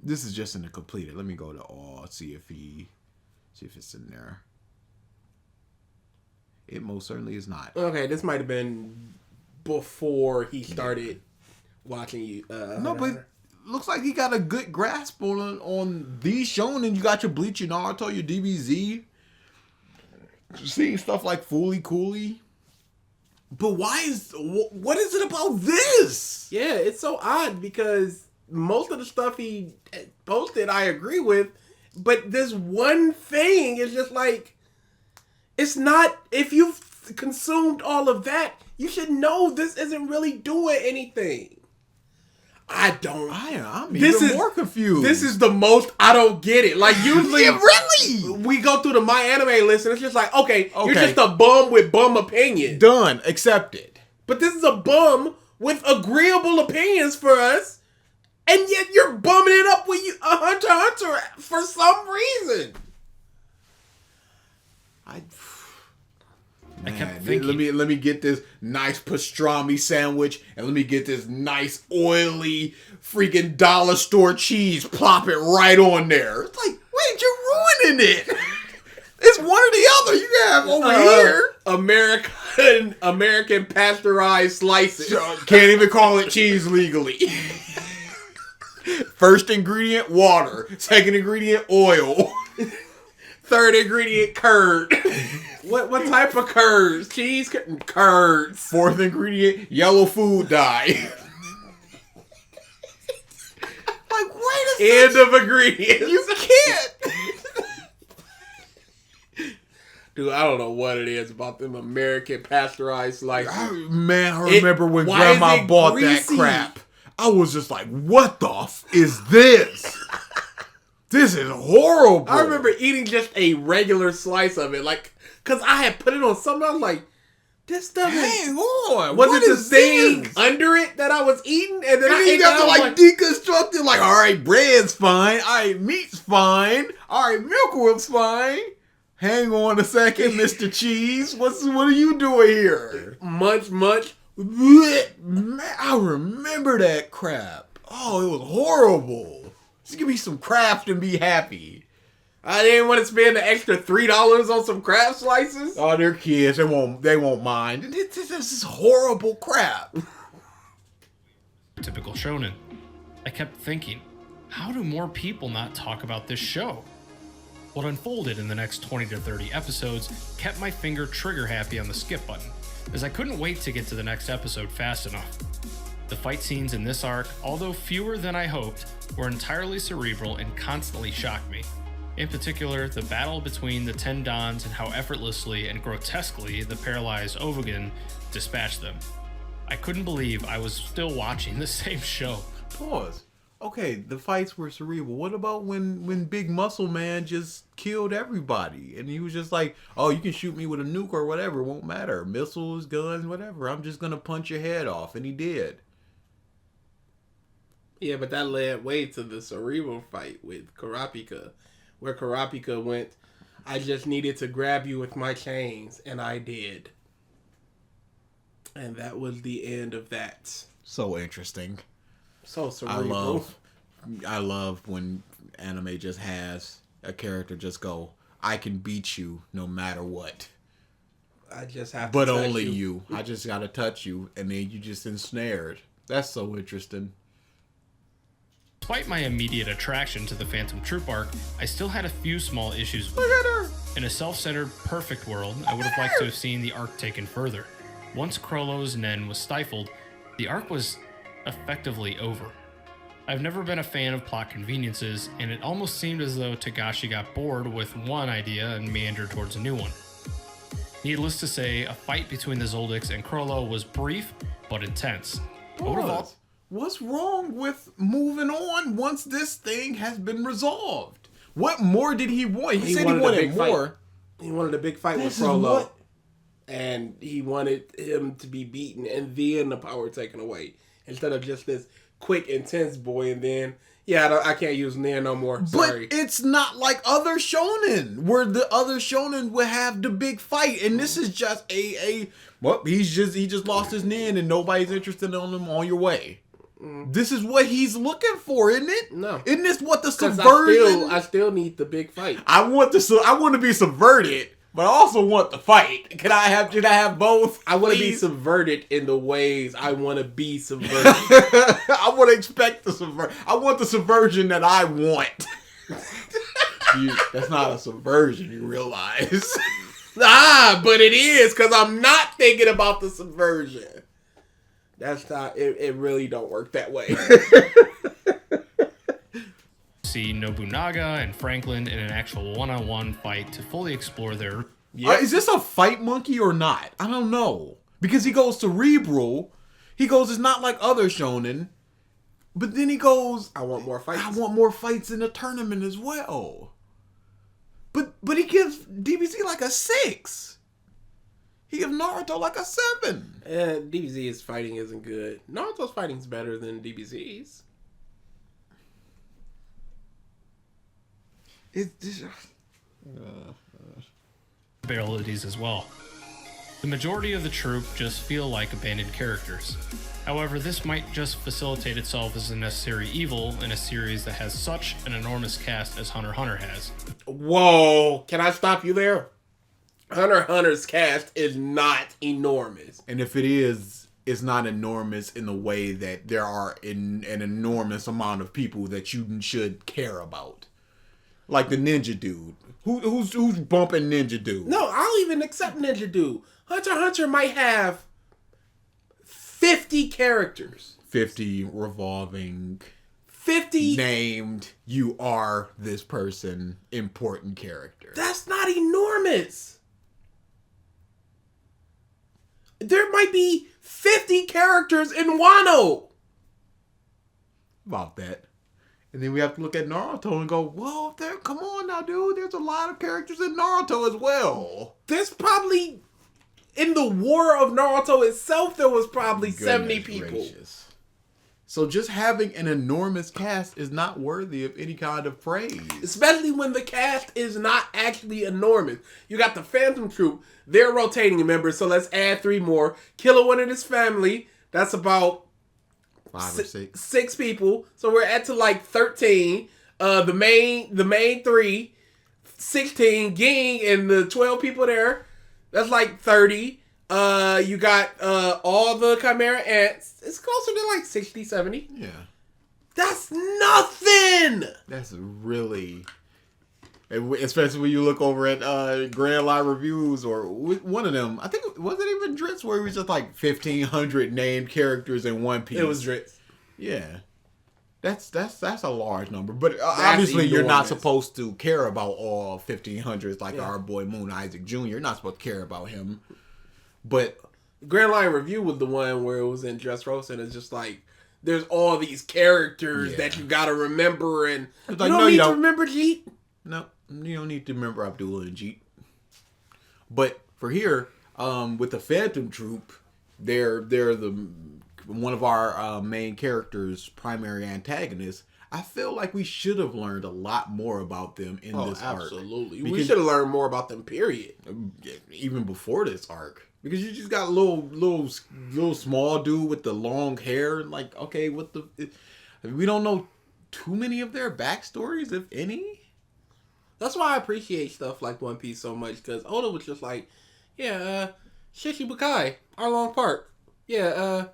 This is just in the completed. Let me go to all, see if it's in there. It most certainly is not. Okay, this might have been before he started watching you. No, but looks like he got a good grasp on these shonen. You got your Bleach, your Naruto, your DBZ. Seeing stuff like Fooly Cooley. But what is it about this? Yeah, it's so odd because most of the stuff he posted I agree with, but this one thing is just like, it's not, if you've consumed all of that, you should know this isn't really doing anything. I'm even more confused. This is the most I don't get it. Like usually, yeah, really, we go through the My Anime list and it's just like, okay, you're just a bum with bum opinions. Done, accepted. But this is a bum with agreeable opinions for us, and yet you're bumming it up with a Hunter x Hunter for some reason. I kept Man, thinking, let me get this nice pastrami sandwich, and let me get this nice oily freaking dollar store cheese. Plop it right on there. It's like, wait, you're ruining it. It's one or the other. You can have over here. American pasteurized slices. Can't even call it cheese legally. First ingredient, water. Second ingredient, oil. Third ingredient, curd. What type of curds? Cheese curds. Fourth ingredient, yellow food dye. Like, wait a second. End of ingredients. You can't. Dude, I don't know what it is about them American pasteurized slices. I remember when Grandma bought greasy? that crap. I was just like, what the is this? This is horrible. I remember eating just a regular slice of it, like, because I had put it on something. I was like, this doesn't. Hang on. Was what it the is thing this? under it that I was eating? And then And I you ate got to it, like deconstruct it. Like, all right, bread's fine. All right, meat's fine. All right, milkwood's fine. Hang on a second, Mr. Cheese. What are you doing here? Munch. Man, I remember that crap. Oh, it was horrible. Just give me some Kraft and be happy. I didn't want to spend the extra $3 on some Kraft slices. Oh, they're kids. They won't mind. This is horrible crap. typical shonen. I kept thinking, how do more people not talk about this show? What unfolded in the next 20 to 30 episodes kept my finger trigger happy on the skip button, as I couldn't wait to get to the next episode fast enough. The fight scenes in this arc, although fewer than I hoped, were entirely cerebral and constantly shocked me. In particular, the battle between the 10 Dons and how effortlessly and grotesquely the paralyzed Ovagan dispatched them. I couldn't believe I was still watching the same show. Pause. Okay, the fights were cerebral. What about when Big Muscle Man just killed everybody? And he was just like, oh, you can shoot me with a nuke or whatever. It won't matter. Missiles, guns, whatever. I'm just going to punch your head off. And he did. Yeah, but that led way to the cerebral fight with Kurapika, where Kurapika went, I just needed to grab you with my chains, and I did. And that was the end of that. So interesting. So cerebral. I love when anime just has a character just go, I can beat you no matter what. I just have to But touch only you. I just gotta touch you, and then you just ensnared. That's so interesting. Despite my immediate attraction to the Phantom Troupe arc, I still had a few small issues with Look it. at her. In a self-centered, perfect world, I would have liked to have seen the arc taken further. Once Krollo's Nen was stifled, the arc was effectively over. I've never been a fan of plot conveniences, and it almost seemed as though Togashi got bored with one idea and meandered towards a new one. Needless to say, a fight between the Zoldycks and Krollo was brief but intense. I would have all- What's wrong with moving on once this thing has been resolved? What more did he want? He said he wanted more. He wanted a big fight with Frollo. And he wanted him to be beaten and then the power taken away. Instead of just this quick, intense boy and then, I can't use Nen no more. Sorry. But it's not like other shonen, where the other shonen would have the big fight. And this is just he just lost his Nen and nobody's interested in him on your way. This is what he's looking for, isn't it? No. Isn't this what the subversion? I still need the big fight. I want to be subverted, but I also want the fight. Should I have both? I want to be subverted in the ways I want to be subverted. I want to expect I want the subversion that I want. That's not a subversion, you realize. But it is, because I'm not thinking about the subversion. That's not, it really don't work that way. See Nobunaga and Franklin in an actual one-on-one fight to fully explore their... Is this a fight monkey or not? I don't know. Because he goes cerebral. He goes, it's not like other shonen. But then he goes, I want more fights. I want more fights in the tournament as well. But he gives DBZ like a 6. He gives Naruto like a 7. DBZ's fighting isn't good. Naruto's fighting's better than DBZ's. abilities as well. The majority of the troupe just feel like abandoned characters. However, this might just facilitate itself as a necessary evil in a series that has such an enormous cast as Hunter x Hunter has. Whoa, can I stop you there? Hunter x Hunter's cast is not enormous. And if it is, it's not enormous in the way that there are an enormous amount of people that you should care about. Like the ninja dude. Who's bumping ninja dude? No, I'll even accept ninja dude. Hunter x Hunter might have 50 characters. 50 revolving... 50 named, you are this person, important character. That's not enormous. There might be 50 characters in Wano. About that. And then we have to look at Naruto and go, whoa, come on now, dude. There's a lot of characters in Naruto as well. There's probably, in the war of Naruto itself, there was probably 70 people. Gracious. So just having an enormous cast is not worthy of any kind of praise. Especially when the cast is not actually enormous. You got the Phantom Troupe. They're rotating members, so let's add 3 more. Killer One and his family. That's about 5 or 6. 6 people. So we're at to like 13. The main 3, 16. Ging and the 12 people there. That's like 30. You got all the Chimera Ants. It's closer to like 60, 70. Yeah. That's nothing! That's really... Especially when you look over at Grand Line Reviews or one of them. I think, was it even Dritz where it was just like 1,500 named characters in one piece? It was Dritz. Yeah. That's a large number. But obviously you're not supposed to care about all 1,500s like our boy Moon Isaac Jr. You're not supposed to care about him. But Grand Line Review was the one where it was in Dressrosa, and it's just like there's all these characters that you gotta remember, and like, you don't need to remember Jeet. No, you don't need to remember Abdullah and Jeet. But for here, with the Phantom Troupe, they're the one of our main characters' primary antagonists. I feel like we should have learned a lot more about them in this arc. Absolutely, we should have learned more about them. Period. Even before this arc. Because you just got a little small dude with the long hair. Like, okay, we don't know too many of their backstories, if any. That's why I appreciate stuff like One Piece so much. Because Oda was just like, Shichibukai, Arlong Park. Yeah,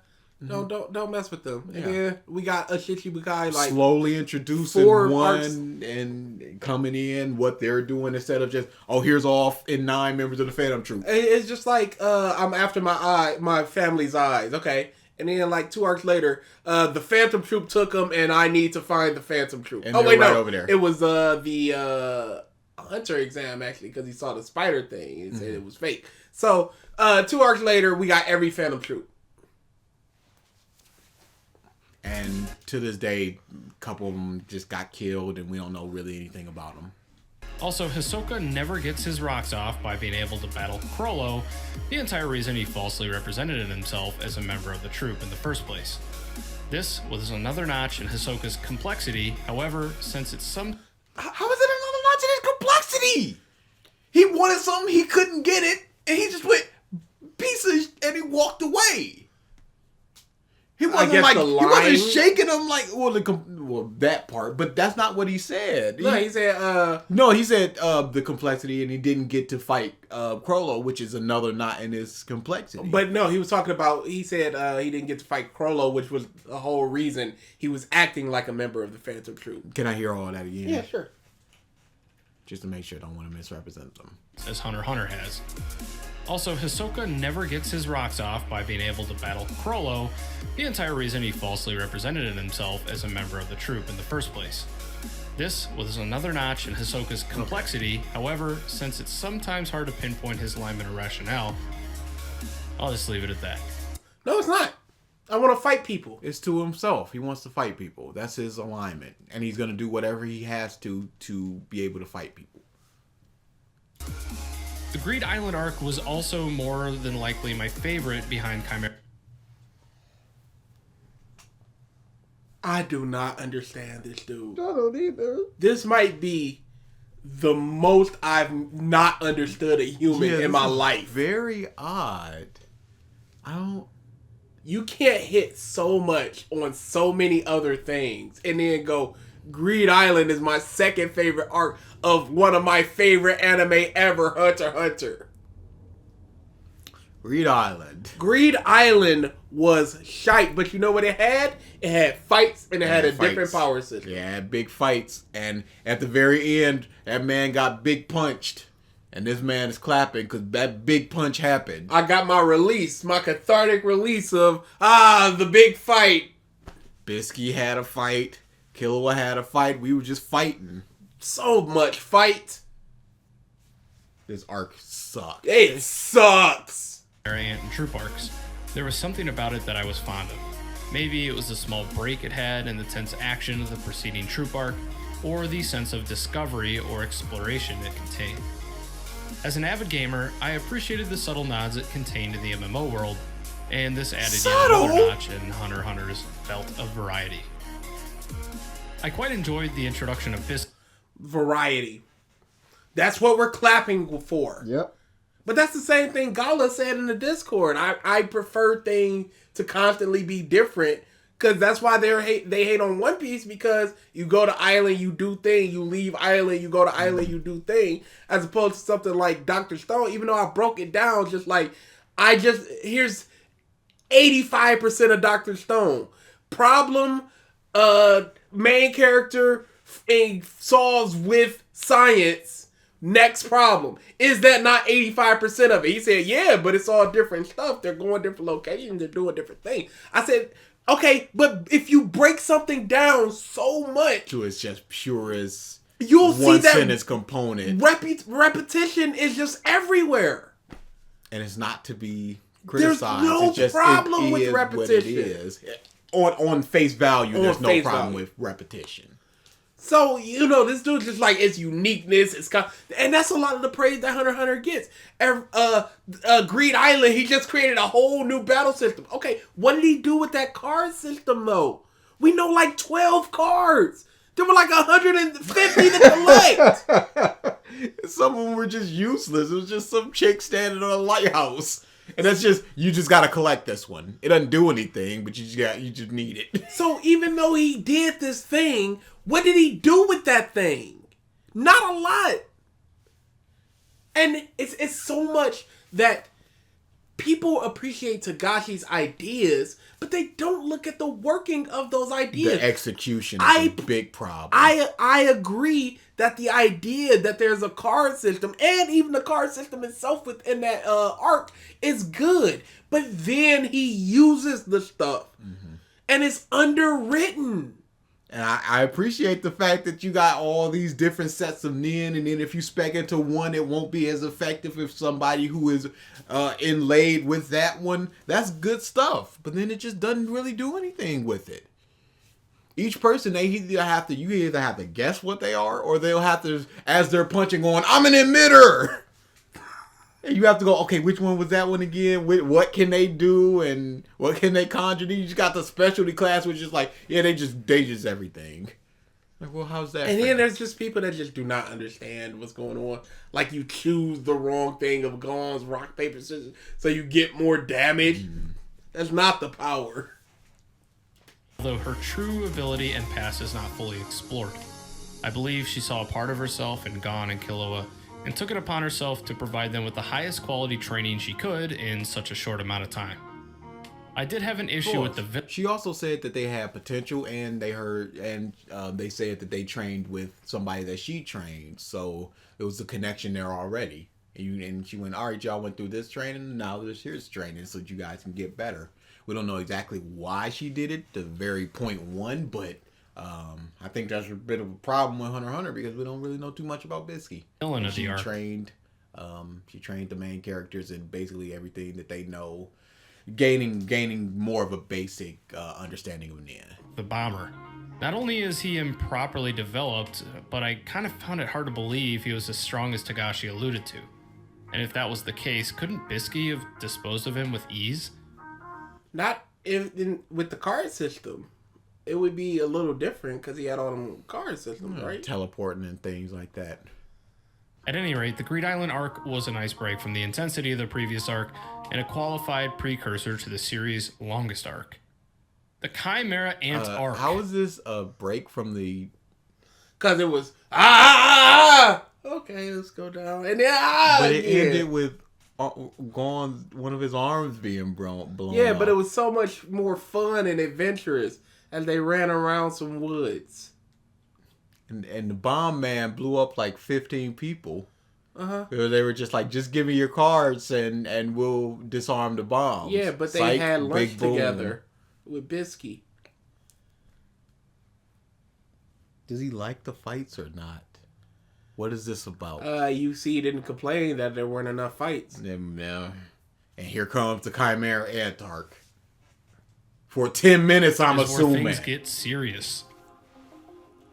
don't mess with them. And then we got a Shichibukai like slowly introducing one and coming in what they're doing instead of just here's all 9 members of the Phantom Troupe. It's just like I'm after my family's eyes, okay. And then like 2 arcs later, the Phantom Troupe took them, and I need to find the Phantom Troupe. And over there. It was the Hunter exam actually because he saw the spider thing and said it was fake. So 2 arcs later, we got every Phantom Troupe. And to this day, a couple of them just got killed, and we don't know really anything about them. Also, Hisoka never gets his rocks off by being able to battle Chrollo, the entire reason he falsely represented himself as a member of the troupe in the first place. This was another notch in Hisoka's complexity, however, since it's some... How is it another notch in his complexity? He wanted something, he couldn't get it, and he just went pieces, and he walked away. He wasn't he wasn't shaking them like that part, but that's not what he said. He said the complexity, and he didn't get to fight Chrollo, which is another knot in his complexity. But no, he was talking about. He said he didn't get to fight Chrollo, which was the whole reason he was acting like a member of the Phantom Troupe. Can I hear all that again? Yeah, sure. Just to make sure I don't want to misrepresent them. As Hunter x Hunter has. Also, Hisoka never gets his rocks off by being able to battle Chrollo, the entire reason he falsely represented himself as a member of the troupe in the first place. This was another notch in Hisoka's complexity, however, since it's sometimes hard to pinpoint his alignment or rationale, I'll just leave it at that. No, it's not. I want to fight people. It's to himself. He wants to fight people. That's his alignment. And he's going to do whatever he has to be able to fight people. The Greed Island arc was also more than likely my favorite behind Chimera. I do not understand this dude. I don't either. This might be the most I've not understood a human in my life. Very odd. You can't hit so much on so many other things and then go, Greed Island is my second favorite arc of one of my favorite anime ever, Hunter x Hunter. Greed Island. Greed Island was shite, but you know what it had? It had fights and it had a different power system. Yeah, it had big fights, and at the very end, that man got big punched. And this man is clapping because that big punch happened. I got my release, my cathartic release of, the big fight. Bisky had a fight. Killua had a fight. We were just fighting. So much fight. This arc sucks. It sucks. Chimera Ant and Troupe arcs, there was something about it that I was fond of. Maybe it was the small break it had in the tense action of the preceding Troupe arc, or the sense of discovery or exploration it contained. As an avid gamer, I appreciated the subtle nods it contained in the MMO world, and this added yet another notch in Hunter x Hunter's belt of variety. I quite enjoyed the introduction of variety. That's what we're clapping for. Yep. But that's the same thing Gala said in the Discord. I prefer things to constantly be different. Because that's why they hate on One Piece, because you go to island, you do thing, you leave island, you go to island, you do thing, as opposed to something like Dr. Stone. Even though I broke it down, here's 85% of Dr. Stone. Problem, main character solves with science. Next problem. Is that not 85% of it? He said, yeah, but it's all different stuff. They're going different locations, they're doing different things. I said, okay, but if you break something down so much to it's just pure as you'll one see that sentence component. Repetition is just everywhere. And it's not to be criticized. There's no problem with repetition. What it is. On face value, there's no problem with repetition. So, this dude's just like, its uniqueness, and that's a lot of the praise that Hunter x Hunter gets. Greed Island, he just created a whole new battle system. Okay, what did he do with that card system, though? We know like 12 cards. There were like 150 to collect. Some of them were just useless. It was just some chick standing on a lighthouse. And that's just, you just gotta collect this one. It doesn't do anything, but you just need it. So even though he did this thing, what did he do with that thing? Not a lot. And it's so much that people appreciate Tagashi's ideas, but they don't look at the working of those ideas. The execution is a big problem. I agree that the idea that there's a card system, and even the card system itself within that arc, is good. But then he uses the stuff. Mm-hmm. And it's underwritten. And I appreciate the fact that you got all these different sets of nin, and then if you spec into one, it won't be as effective if somebody who is inlaid with that one. That's good stuff. But then it just doesn't really do anything with it. Each person, you either have to guess what they are, or they'll have to, as they're punching on, I'm an emitter! And you have to go, okay, which one was that one again? What can they do, and what can they conjure? You just got the specialty class, which is like, yeah, they just everything. Like, well, how's that? And then there's just people that just do not understand what's going on. Like, you choose the wrong thing of Gon's rock, paper, scissors, so you get more damage. That's not the power. Although her true ability and past is not fully explored, I believe she saw a part of herself in Gon and Killua, and took it upon herself to provide them with the highest quality training she could in such a short amount of time. I did have an issue with the... She also said that they had potential, and they said that they trained with somebody that she trained, so it was a connection there already. And she went, all right, y'all went through this training, now here's training so that you guys can get better. We don't know exactly why she did it, the very point one, but... I think that's a bit of a problem with Hunter x Hunter because we don't really know too much about Bisky. She trained the main characters in basically everything that they know, gaining more of a basic understanding of Nin. The bomber. Not only is he improperly developed, but I kind of found it hard to believe he was as strong as Tagashi alluded to. And if that was the case, couldn't Bisky have disposed of him with ease? Not with the card system. It would be a little different because he had all them card systems, right? Teleporting and things like that. At any rate, the Greed Island arc was a nice break from the intensity of the previous arc and a qualified precursor to the series' longest arc. The Chimera Ant Arc. How is this a break from the... Because it was, okay, let's go down. And then, But it ended with one of his arms being blown Yeah, off. but it was so much more fun and adventurous as they ran around some woods. And the bomb man blew up like 15 people. Uh-huh. They were just like, just give me your cards and we'll disarm the bombs. Yeah, but they Psych, had lunch big boom. together with Bisky. Does he like the fights or not? What is this about? UC didn't complain that there weren't enough fights. And here comes the Chimera Ant Arc. For 10 minutes, I'm Is where assuming. things get serious.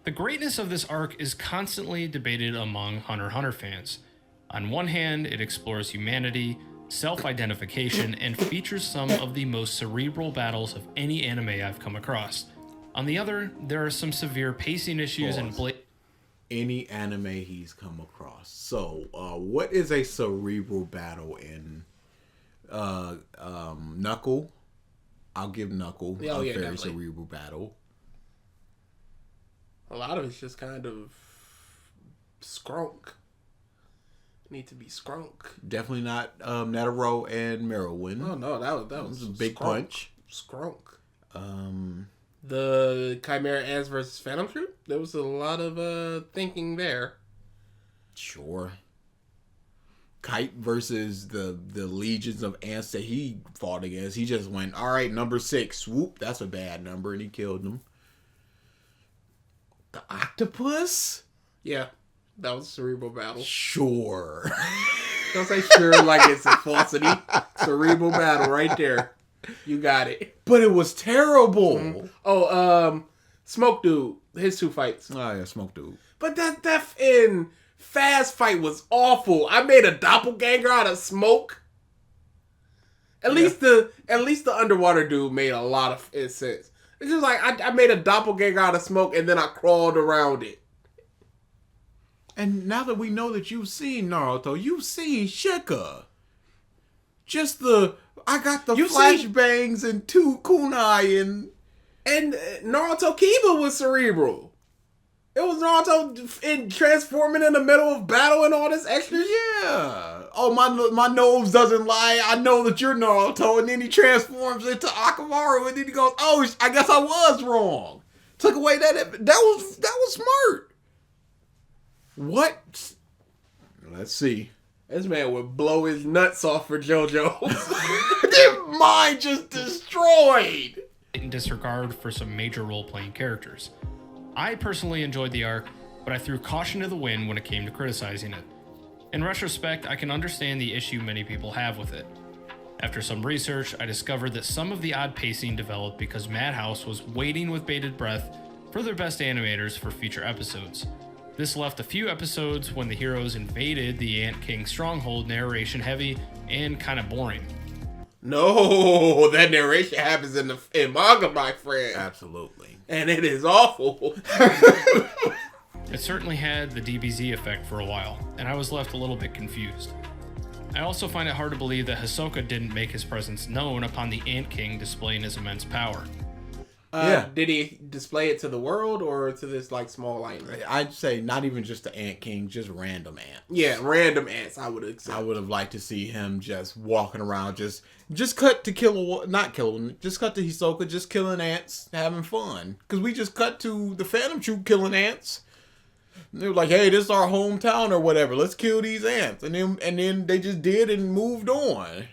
The greatness of this arc is constantly debated among Hunter x Hunter fans. On one hand, it explores humanity, self-identification, and features some of the most cerebral battles of any anime I've come across. On the other, there are some severe pacing issues and any anime he's come across. So, what is a cerebral battle in Knuckle? I'll give Knuckle a very definitely. cerebral battle. A lot of it's just kind of skrunk. Need to be skrunk. Definitely not Netero and Merowin. Oh no, that was a big skrunk. punch. Skrunk. The Chimera Ants versus Phantom Troupe. There was a lot of thinking there. Sure. Kite versus the legions of ants that he fought against. He just went, all right, number 6. Swoop, that's a bad number, and he killed them. The octopus? Yeah, that was a cerebral battle. Sure. Don't say sure like it's a falsity. Cerebral battle right there. You got it. But it was terrible. Mm-hmm. Oh, Smoke Dude. His 2 fights. Oh, yeah, Smoke Dude. But that in Fast fight was awful. I made a doppelganger out of smoke. At least the underwater dude made a lot of sense. It's just like I made a doppelganger out of smoke and then I crawled around it. And now that we know that you've seen Naruto, you've seen Shika. Just I got the flashbangs and 2 kunai and Naruto Kiba was cerebral. It was Naruto transforming in the middle of battle and all this extra shit. Yeah. Oh, my nose doesn't lie. I know that you're Naruto. And then he transforms into Akamaru. And then he goes, oh, I guess I was wrong. Took away that was smart. What? Let's see. This man would blow his nuts off for JoJo. Their mind just destroyed. In disregard for some major role-playing characters. I personally enjoyed the arc, but I threw caution to the wind when it came to criticizing it. In retrospect, I can understand the issue many people have with it. After some research, I discovered that some of the odd pacing developed because Madhouse was waiting with bated breath for their best animators for future episodes. This left a few episodes when the heroes invaded the Ant King stronghold narration heavy and kind of boring. No, that narration happens in manga, my friend. Absolutely. And it is awful. It certainly had the DBZ effect for a while, and I was left a little bit confused. I also find it hard to believe that Hisoka didn't make his presence known upon the Ant King displaying his immense power. Did he display it to the world or to this like small island? I'd say not even just the Ant King, just random ants. Yeah, random ants. I would have. I would have liked to see him just walking around, just cut to not killing, just cut to Hisoka, just killing ants, having fun. Because we just cut to the Phantom Troupe killing ants. And they were like, "Hey, this is our hometown or whatever. Let's kill these ants." And then they just did and moved on.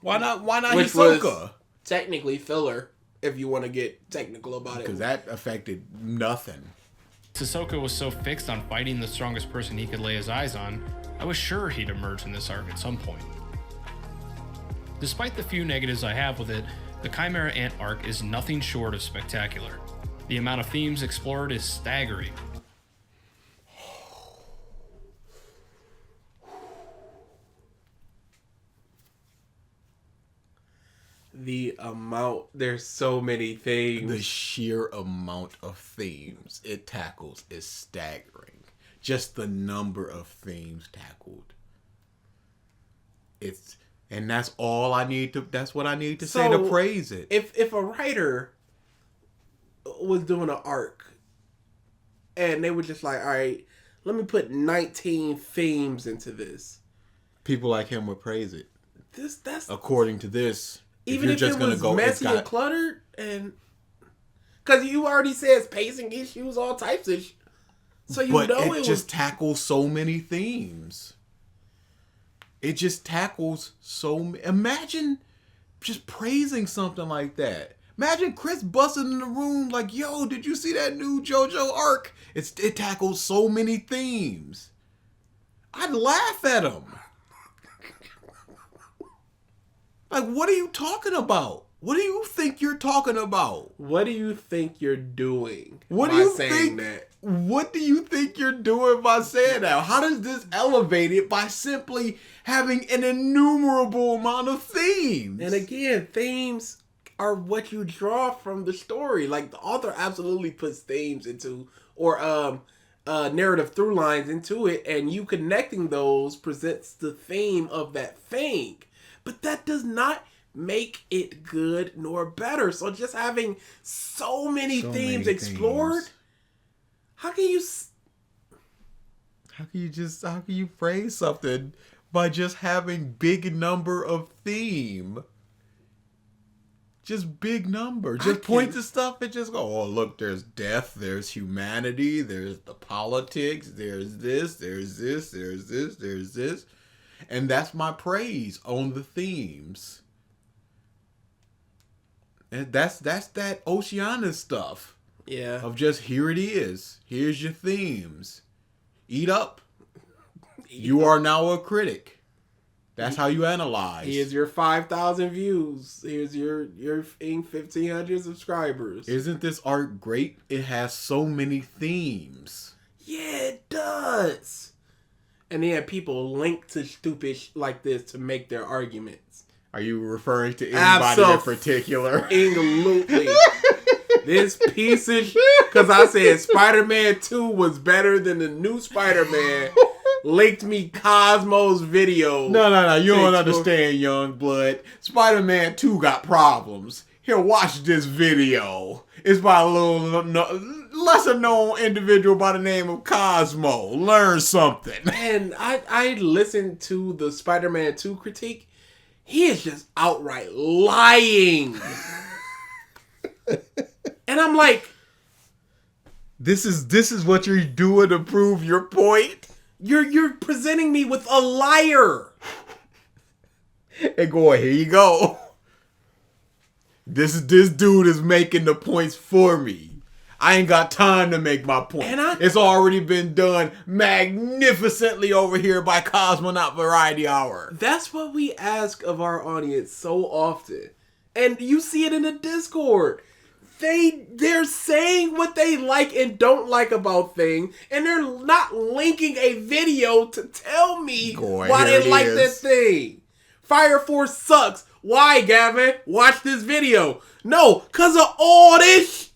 Why not? Which Hisoka? was technically filler. If you want to get technical about it. Because that affected nothing. Hisoka was so fixed on fighting the strongest person he could lay his eyes on, I was sure he'd emerge in this arc at some point. Despite the few negatives I have with it, the Chimera Ant arc is nothing short of spectacular. The amount of themes explored is staggering. There's so many things. The sheer amount of themes it tackles is staggering. just the number of themes tackled. And that's all I need to. That's what I need to say to praise it. If a writer was doing an arc, and they were just like, all right, let me put 19 themes into this, people like him would praise it. That's according to this. Even if it was messy and cluttered, and because you already said pacing issues, all types of so you but know it just tackles so many themes. It just tackles so. Imagine just praising something like that. Imagine Chris busting in the room like, "Yo, did you see that new JoJo arc? It tackles so many themes." I'd laugh at him. Like, what are you talking about? What do you think you're talking about? What do you think you're doing? What do you think? What do you think you're doing by saying that? How does this elevate it by simply having an innumerable amount of themes? And again, themes are what you draw from the story. Like the author absolutely puts themes into, or narrative through lines into it, and you connecting those presents the theme of that thing. But that does not make it good nor better. So just having so many themes explored, how can you praise something by just having big number of theme? Just big number. Just point to stuff and just go, oh, look, there's death, there's humanity, there's the politics, there's this, there's this, there's this, there's this. And that's my praise on the themes. And that's that Oceana stuff. Yeah. Of just, here it is. Here's your themes. Eat up. You are now a critic. That's how you analyze. Here's your 5,000 views. Here's your 1,500 subscribers. Isn't this art great? It has so many themes. Yeah, it does. And then people link to stupid like this to make their arguments. Are you referring to anybody in particular? Absolutely. This piece of because I said Spider-Man 2 was better than the new Spider-Man. Linked me Cosmo's video. No. You don't understand, young blood. Spider-Man 2 got problems. Here, watch this video. It's by a little lesser known individual by the name of Cosmo. Learn something. And I listened to the Spider-Man 2 critique. He is just outright lying. And I'm like, this is what you're doing to prove your point? You're presenting me with a liar. And going, here you go. This dude is making the points for me. I ain't got time to make my point. It's already been done magnificently over here by Cosmonaut Variety Hour. That's what we ask of our audience so often. And you see it in the Discord. They're saying what they like and don't like about things, and they're not linking a video to tell me why they like that thing. Fire Force sucks. Why, Gavin? Watch this video. No, because of all this.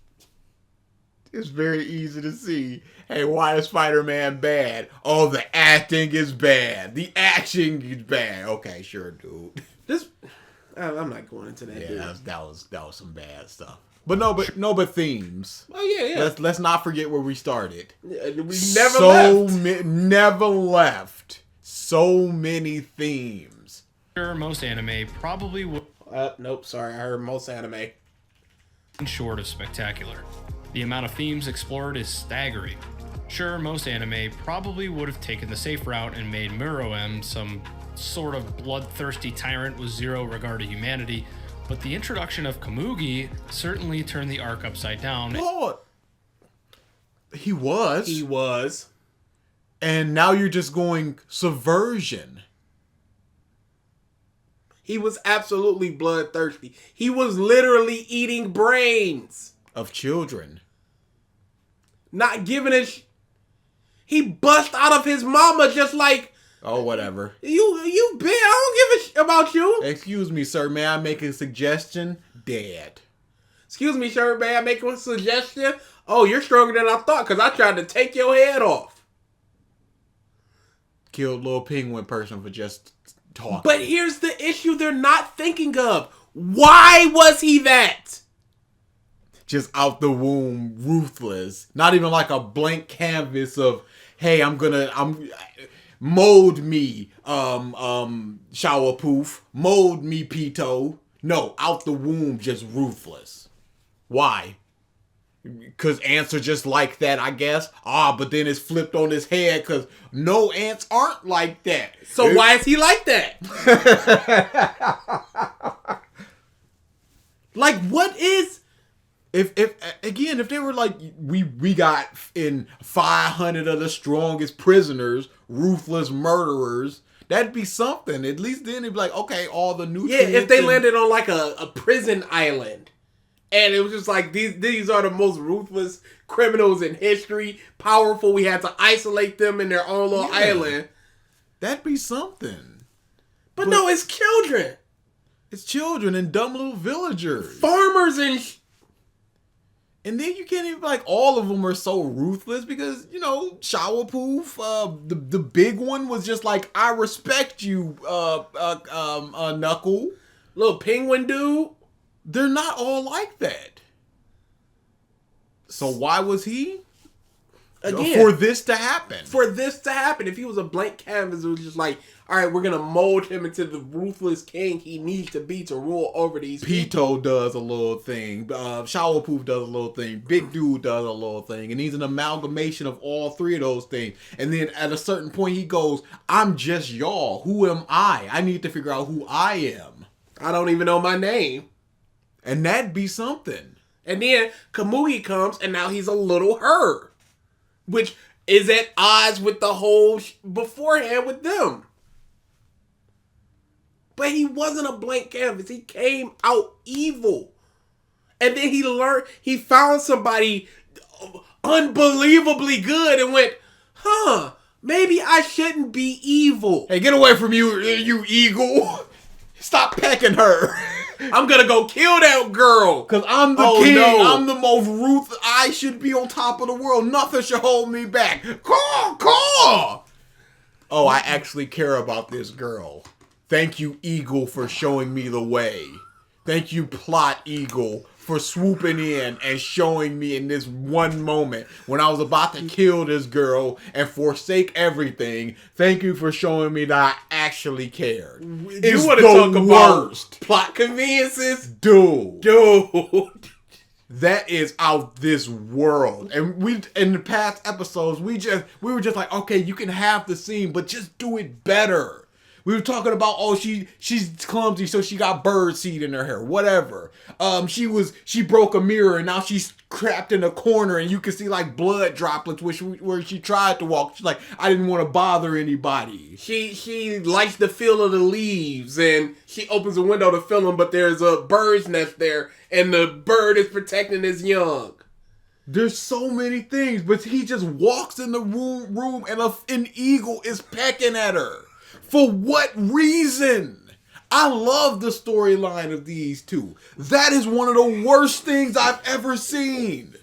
It's very easy to see. Hey, why is Spider-Man bad? Oh, the acting is bad. The action is bad. Okay, sure, dude. I'm not going into that. Yeah, that was some bad stuff. But themes. Oh yeah. Let's not forget where we started. We never left. Never left. So many themes. Sure, most anime probably would. Nope. Sorry, I heard most anime. Short of spectacular. The amount of themes explored is staggering. Sure, most anime probably would have taken the safe route and made Muroem some sort of bloodthirsty tyrant with zero regard to humanity. But the introduction of Kamugi certainly turned the arc upside down. Oh, he was. He was. And now you're just going Subversion. He was absolutely bloodthirsty. He was literally eating brains. Of children. Not giving a He bust out of his mama just like... Oh, whatever. You been... I don't give a shit about you. Excuse me, sir. May I make a suggestion? Dead. Excuse me, sir. May I make a suggestion? Oh, you're stronger than I thought because I tried to take your head off. killed little penguin person for just talking. But here's the issue they're not thinking of. Why was he that? Just out the womb, ruthless. Not even like a blank canvas of, hey, I'm mold me, shower poof, mold me, Pito. No, out the womb, just ruthless. Why? Because ants are just like that, I guess. But then it's flipped on his head because no ants aren't like that. So why is he like that? Like, what is... If they were like, we got in 500 of the strongest prisoners, ruthless murderers, that'd be something. At least then it'd be like, okay, all the nutrients. Yeah, if they landed on like a prison island, and it was just like, these are the most ruthless criminals in history, powerful, we had to isolate them in their own little island. That'd be something. But no, it's children. It's children and dumb little villagers. Farmers and... And then you can't even, like, all of them are so ruthless because, you know, Showerpoof, the big one was just like, I respect you, Knuckle. Little penguin dude. They're not all like that. So why was he? Again. For this to happen. If he was a blank canvas, it was just like, all right, we're going to mold him into the ruthless king he needs to be to rule over these people. Pito does a little thing. Showerpoof does a little thing. Big Dude does a little thing. And he's an amalgamation of all three of those things. And then at a certain point, he goes, I'm just y'all. Who am I? I need to figure out who I am. I don't even know my name. And that'd be something. And then Kamui comes, and now he's a little her. Which is at odds with the whole beforehand with them. But he wasn't a blank canvas. He came out evil. And then he found somebody unbelievably good and went, maybe I shouldn't be evil. Hey, get away from you eagle. Stop pecking her. I'm gonna go kill that girl. Because I'm the king. No. I'm the most ruthless. I should be on top of the world. Nothing should hold me back. Caw! Oh, I actually care about this girl. Thank you, Eagle, for showing me the way. Thank you, Plot Eagle, for swooping in and showing me in this one moment when I was about to kill this girl and forsake everything. Thank you for showing me that I actually cared. You want to talk about plot conveniences? Dude. That is out this world. And we, in the past episodes, we were just like, okay, you can have the scene, but just do it better. We were talking about, she's clumsy, so she got bird seed in her hair. Whatever. She broke a mirror, and now she's trapped in a corner, and you can see like blood droplets where she tried to walk. She's like, I didn't want to bother anybody. She likes the feel of the leaves, and she opens a window to feel them, but there's a bird's nest there, and the bird is protecting his young. There's so many things, but he just walks in the room, and an eagle is pecking at her. For what reason? I love the storyline of these two. That is one of the worst things I've ever seen.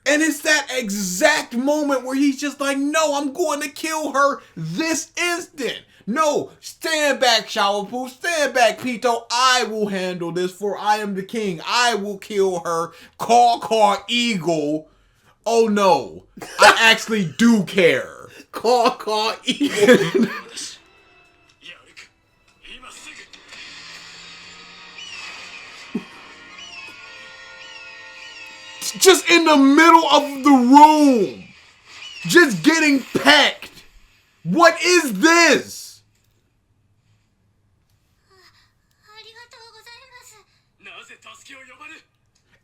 And it's that exact moment where he's just like, no, I'm going to kill her this instant. No, stand back, Showerpoof. Stand back, Pito. I will handle this, for I am the king. I will kill her. Caw, Eagle. Oh no, I actually do care. Caw, Eagle. Just in the middle of the room. Just getting pecked. What is this?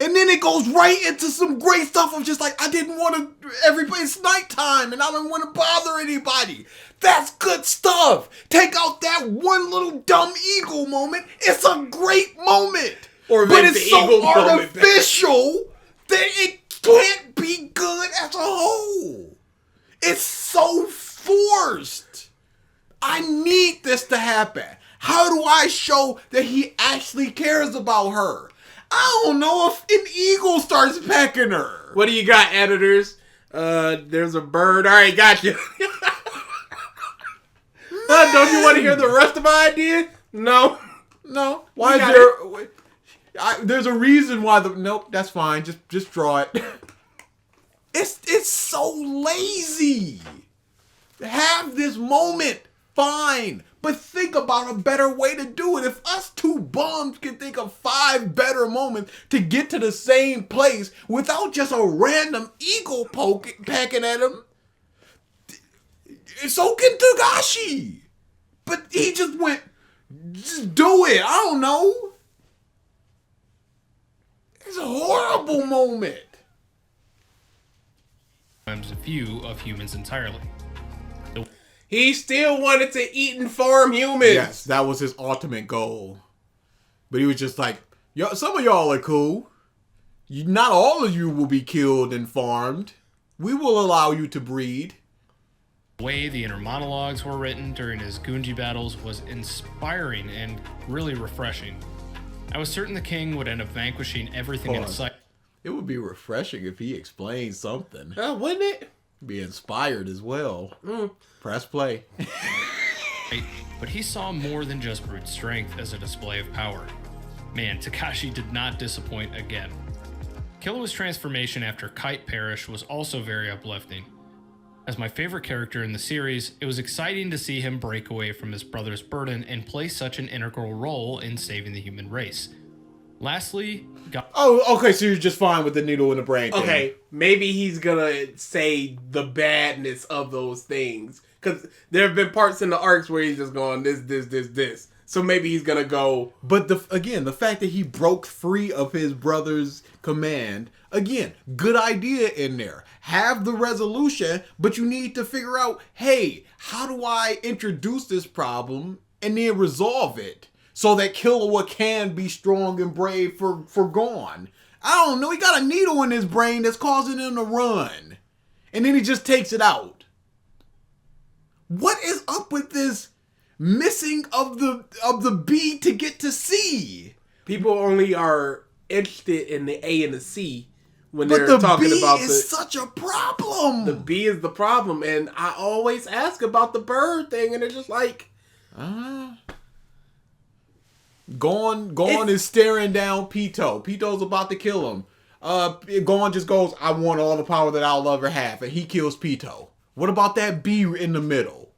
And then it goes right into some great stuff of just like, I didn't want to, it's nighttime and I don't want to bother anybody. That's good stuff. Take out that one little dumb eagle moment. It's a great moment. But it's so artificial that it can't be good as a whole. It's so forced. I need this to happen. How do I show that he actually cares about her? I don't know if an eagle starts pecking her. What do you got, editors? There's a bird. All right, got you. Don't you want to hear the rest of my idea? No. No. Why is there... there's a reason why the... Nope, that's fine. Just draw it. It's so lazy. Have this moment. Fine. But think about a better way to do it. If us two bums can think of 5 better moments to get to the same place without just a random eagle pecking at him, so can Togashi. But he just went, just do it. I don't know. It's a horrible moment. View of humans entirely. He still wanted to eat and farm humans. Yes, that was his ultimate goal. But he was just like, some of y'all are cool. Not all of you will be killed and farmed. We will allow you to breed. The way the inner monologues were written during his Gunji battles was inspiring and really refreshing. I was certain the king would end up vanquishing everything in sight. It would be refreshing if he explained something. Wouldn't it? Be inspired as well. Press play. But he saw more than just brute strength as a display of power. Man, Takashi did not disappoint again. Killua's transformation after Kite Parish was also very uplifting. As my favorite character in the series, it was exciting to see him break away from his brother's burden and play such an integral role in saving the human race. Lastly, okay, so you're just fine with the needle in the brain thing. Okay, maybe he's gonna say the badness of those things. Because there have been parts in the arcs where he's just going, this. So maybe he's gonna go... But the fact that he broke free of his brother's command, again, good idea in there. Have the resolution, but you need to figure out, hey, how do I introduce this problem and then resolve it? So that Killua can be strong and brave for Gon. I don't know. He got a needle in his brain that's causing him to run. And then he just takes it out. What is up with this missing of the B to get to C? People only are interested in the A and the C when they're talking about the B is such a problem. The B is the problem. And I always ask about the bird thing. And they're just like... Gon is staring down Pito. Pito's about to kill him. Gon just goes, I want all the power that I'll ever have. And he kills Pito. What about that B in the middle?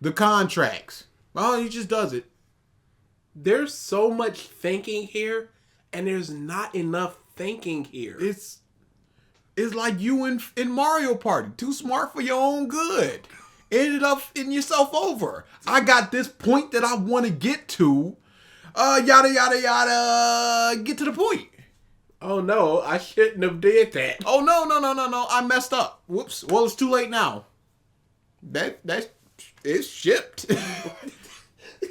The contracts. Oh, he just does it. There's so much thinking here. And there's not enough thinking here. It's like you in Mario Party. Too smart for your own good. Ended up in yourself over. I got this point that I want to get to. Yada, yada, yada. Get to the point. Oh, no. I shouldn't have did that. Oh, no. I messed up. Whoops. Well, it's too late now. It's shipped.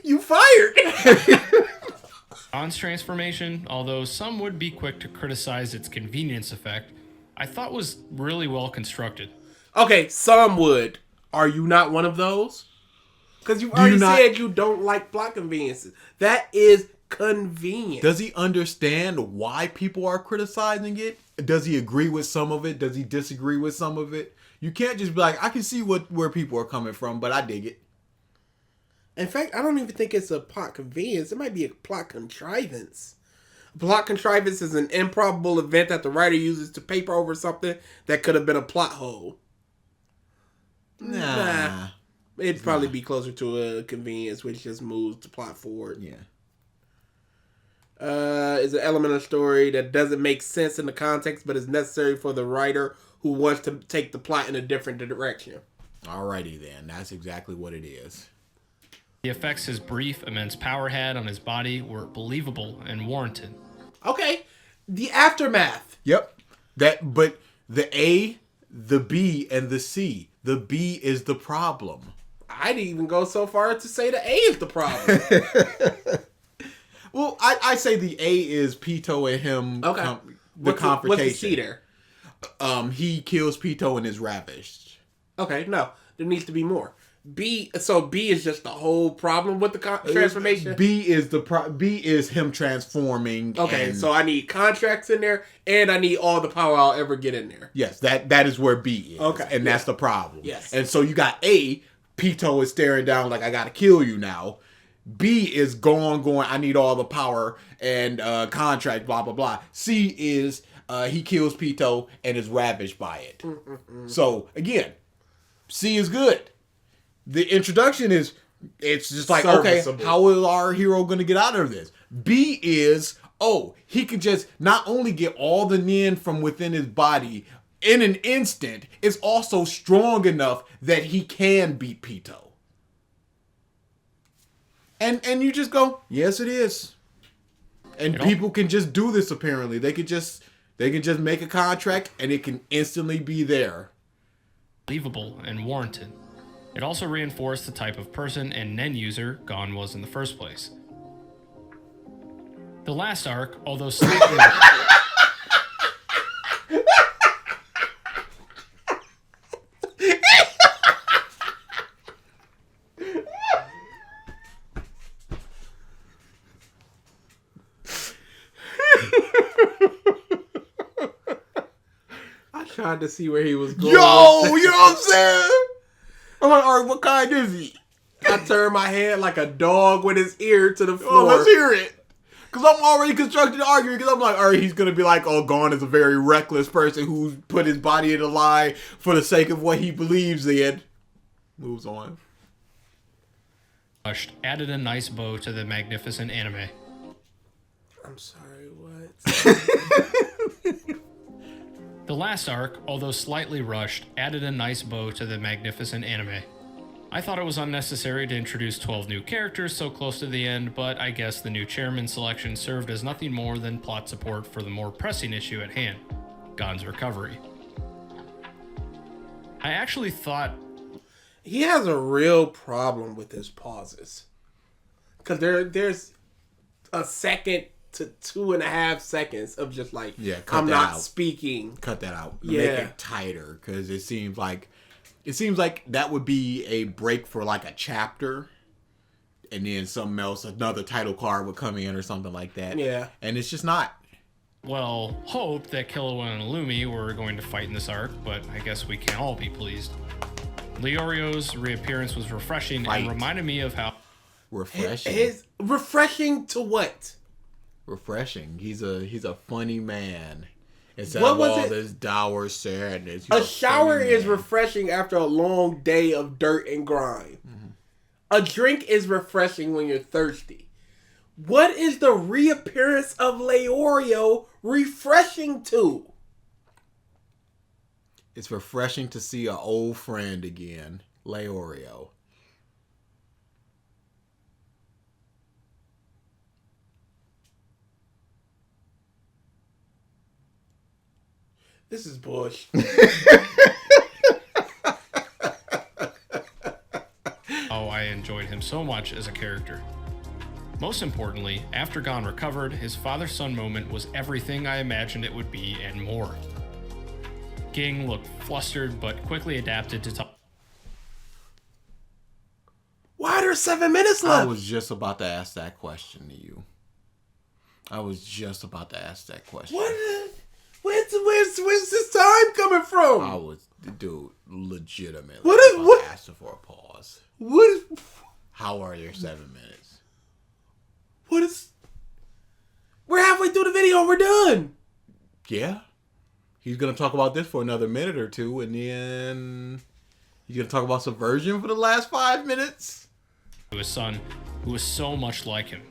You fired. Gon's transformation, although some would be quick to criticize its convenience effect, I thought was really well constructed. Okay, some would. Are you not one of those? Because you already said you don't like plot conveniences. That is convenient. Does he understand why people are criticizing it? Does he agree with some of it? Does he disagree with some of it? You can't just be like, I can see where people are coming from, but I dig it. In fact, I don't even think it's a plot convenience. It might be a plot contrivance. A plot contrivance is an improbable event that the writer uses to paper over something that could have been a plot hole. Nah. It'd probably be closer to a convenience, which just moves the plot forward. Yeah. Is an element of the story that doesn't make sense in the context, but is necessary for the writer who wants to take the plot in a different direction. Alrighty then. That's exactly what it is. The effects his brief, immense power had on his body were believable and warranted. Okay. The aftermath. Yep. But the A, the B, and the C. The B is the problem. I'd even go so far as to say the A is the problem. Well, I say the A is Pito and him. Okay. Confrontation. What's the C there? He kills Pito and is ravished. Okay, no. There needs to be more. B is just the whole problem with the transformation? B is him transforming. Okay, so I need contracts in there, and I need all the power I'll ever get in there. Yes, that is where B is. Okay. And that's the problem. Yes. And so you got A, Pito is staring down like, I gotta kill you now. B is going, I need all the power and contract, blah, blah, blah. C is he kills Pito and is ravished by it. So, again, C is good. The introduction is, it's just like, okay, how is our hero going to get out of this? B is, he can just not only get all the nin from within his body in an instant, it's also strong enough that he can beat Pito. And you just go, yes, it is. And people can just do this. Apparently, they can just make a contract, and it can instantly be there. Believable and warranted. It also reinforced the type of person and nen user Gon was in the first place. The last arc, although slightly. Tried to see where he was going. Yo, you know what I'm saying? I'm like, all right, what kind is he? I turned my head like a dog with his ear to the floor. Let's hear it. Because I'm already constructing the argument. Because I'm like, all right, he's going to be like, Gon is a very reckless person who's put his body in a lie for the sake of what he believes in. Moves on. Added a nice bow to the magnificent anime. I'm sorry, what? The last arc, although slightly rushed, added a nice bow to the magnificent anime. I thought it was unnecessary to introduce 12 new characters so close to the end, but I guess the new chairman selection served as nothing more than plot support for the more pressing issue at hand, Gon's recovery. I actually thought... He has a real problem with his pauses. Because there's a second to 2.5 seconds of just like, I'm not speaking. Cut that out. Yeah. Make it tighter, because it seems like that would be a break for like a chapter, and then something else, another title card would come in or something like that. Yeah. And it's just not. Well, hoped that Killua and Illumi were going to fight in this arc, but I guess we can't all be pleased. Leorio's reappearance was refreshing and reminded me of how... Refreshing? Refreshing to what? Refreshing. He's a funny man. Instead of all this dour sadness. A shower is refreshing after a long day of dirt and grime. Mm-hmm. A drink is refreshing when you're thirsty. What is the reappearance of Leorio refreshing to? It's refreshing to see an old friend again. Leorio. This is bullshit. Oh, I enjoyed him so much as a character. Most importantly, after Gon recovered, his father-son moment was everything I imagined it would be and more. Ging looked flustered, but quickly adapted to Why are there 7 minutes left? I was just about to ask that question to you. Where's this time coming from? I was, dude, legitimately asking for a pause. How are your 7 minutes? We're halfway through the video and we're done. Yeah. He's going to talk about this for another minute or two, and then he's going to talk about Subversion for the last 5 minutes. To his son, who was so much like him.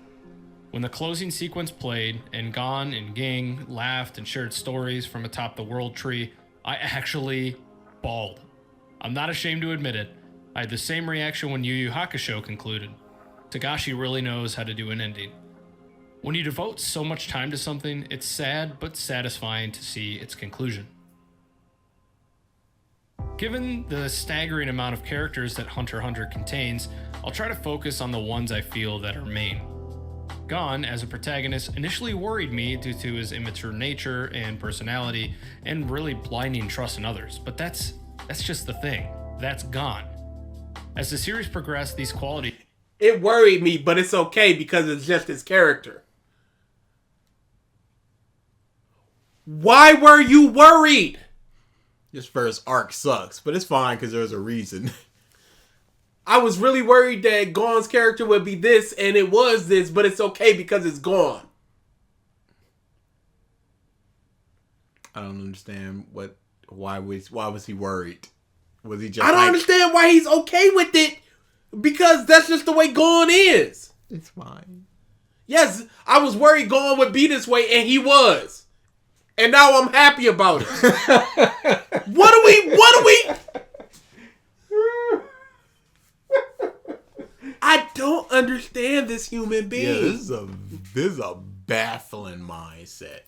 When the closing sequence played, and Gon and Ging laughed and shared stories from atop the world tree, I actually bawled. I'm not ashamed to admit it. I had the same reaction when Yu Yu Hakusho concluded. Togashi really knows how to do an ending. When you devote so much time to something, it's sad but satisfying to see its conclusion. Given the staggering amount of characters that Hunter x Hunter contains, I'll try to focus on the ones I feel that are main. Gon, as a protagonist, initially worried me due to his immature nature and personality, and really blinding trust in others, but that's just the thing. That's Gon. As the series progressed, these qualities... It worried me, but it's okay because it's just his character. Why were you worried? This first arc sucks, but it's fine because there's a reason. I was really worried that Gon's character would be this, and it was this, but it's okay because it's Gon. I don't understand why was he worried? Was he just I don't understand why he's okay with it, because that's just the way Gon is. It's fine. Yes, I was worried Gon would be this way, and he was. And now I'm happy about it. What do we... I don't understand this human being. Yeah, this is a baffling mindset.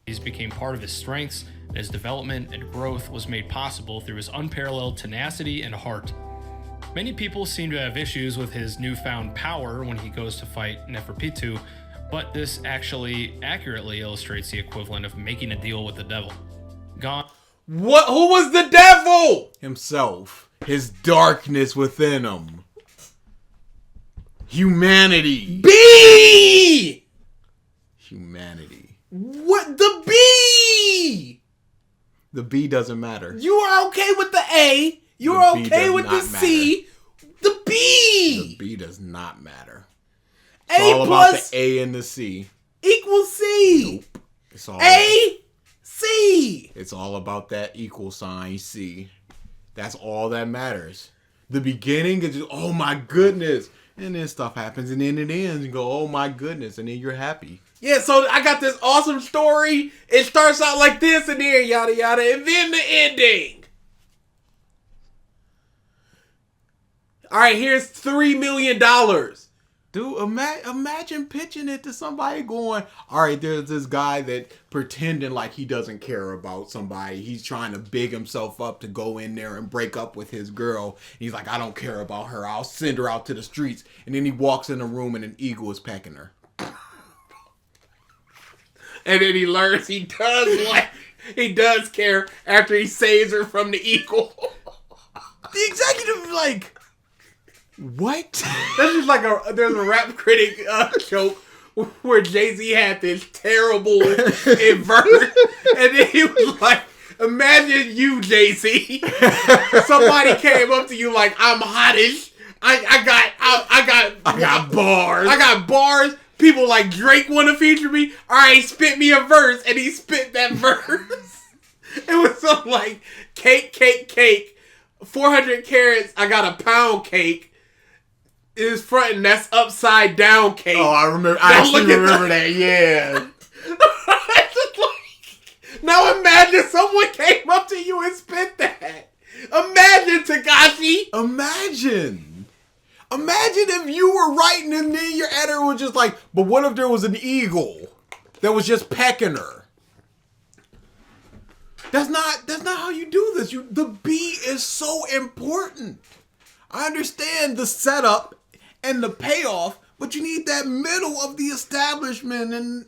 These became part of his strengths, and his development and growth was made possible through his unparalleled tenacity and heart. Many people seem to have issues with his newfound power when he goes to fight Neferpitu, but this actually accurately illustrates the equivalent of making a deal with the devil. Gon. What? Who was the devil? Himself. His darkness within him. Humanity. B! Humanity. What? The B! The B doesn't matter. You are okay with the A. You are okay with the C. The B! The B does not matter. A It's all plus about the A and the C. equals C. Nope. It's all A, C. It's all about that equal sign C. That's all that matters. The beginning is just, oh my goodness. And then stuff happens and then it ends. You go, oh my goodness. And then you're happy. Yeah, so I got this awesome story. It starts out like this and then yada yada. And then the ending. Alright, here's $3 million. Dude, imagine pitching it to somebody going, all right, there's this guy that pretending like he doesn't care about somebody. He's trying to big himself up to go in there and break up with his girl. He's like, I don't care about her. I'll send her out to the streets. And then he walks in a room and an eagle is pecking her. And then he learns he does care after he saves her from the eagle. The executive like, what? That's just like there's a rap critic joke where Jay-Z had this terrible verse, and then he was like, imagine you, Jay-Z. Somebody came up to you like, I'm hottish. I got bars. I got bars. People like Drake want to feature me. All right, spit me a verse, and he spit that verse. It was something like cake, 400 carats. I got a pound cake. Is front and that's upside down cake. Oh, I remember. I actually remember that. Yeah. Now imagine someone came up to you and spit that. Imagine, Takashi. Imagine if you were writing and then your editor was just like, but what if there was an eagle that was just pecking her? That's not how you do this. The B is so important. I understand the setup and the payoff, but you need that middle of the establishment and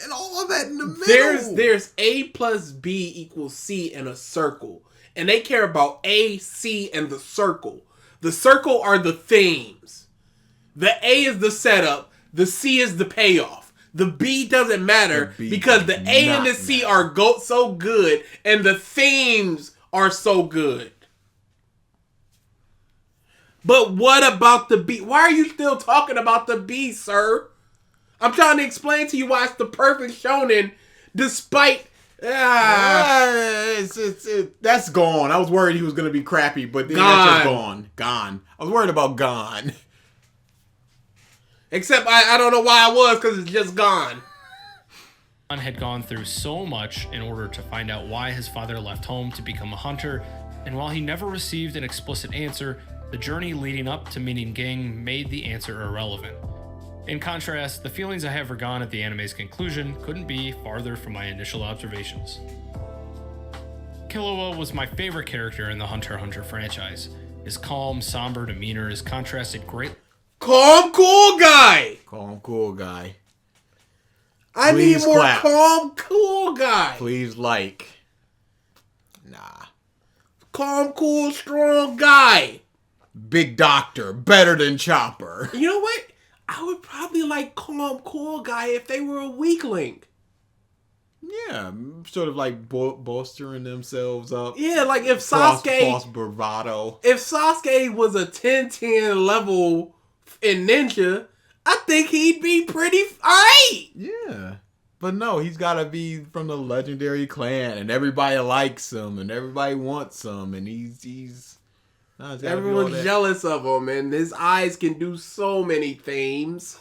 all of that in the middle. There's A plus B equals C in a circle. And they care about A, C, and the circle. The circle are the themes. The A is the setup. The C is the payoff. The B doesn't matter because the A and the C are so good and the themes are so good. But what about the B? Why are you still talking about the B, sir? I'm trying to explain to you why it's the perfect shonen, despite... that's gone. I was worried he was going to be crappy, but then that's just gone. Gone. I was worried about gone. Except I don't know why I was, because it's just gone. Gon had gone through so much in order to find out why his father left home to become a hunter, and while he never received an explicit answer, the journey leading up to meeting Ging made the answer irrelevant. In contrast, the feelings I have for Gon at the anime's conclusion couldn't be farther from my initial observations. Killua was my favorite character in the Hunter x Hunter franchise. His calm, somber demeanor is contrasted greatly. Calm, cool guy! Calm, cool guy. I Please need more clap. calm, cool guy. Please like. Nah. Calm, cool, strong guy. Big Doctor, better than Chopper. You know what? I would probably like calm, cool guy if they were a weakling. Yeah, sort of like bolstering themselves up. Yeah, like if Sasuke... False bravado. If Sasuke was a 10-10 level in Ninja, I think he'd be pretty alright. Yeah. But no, he's got to be from the legendary clan, and everybody likes him, and everybody wants him, and he's everyone's jealous of him, and his eyes can do so many themes.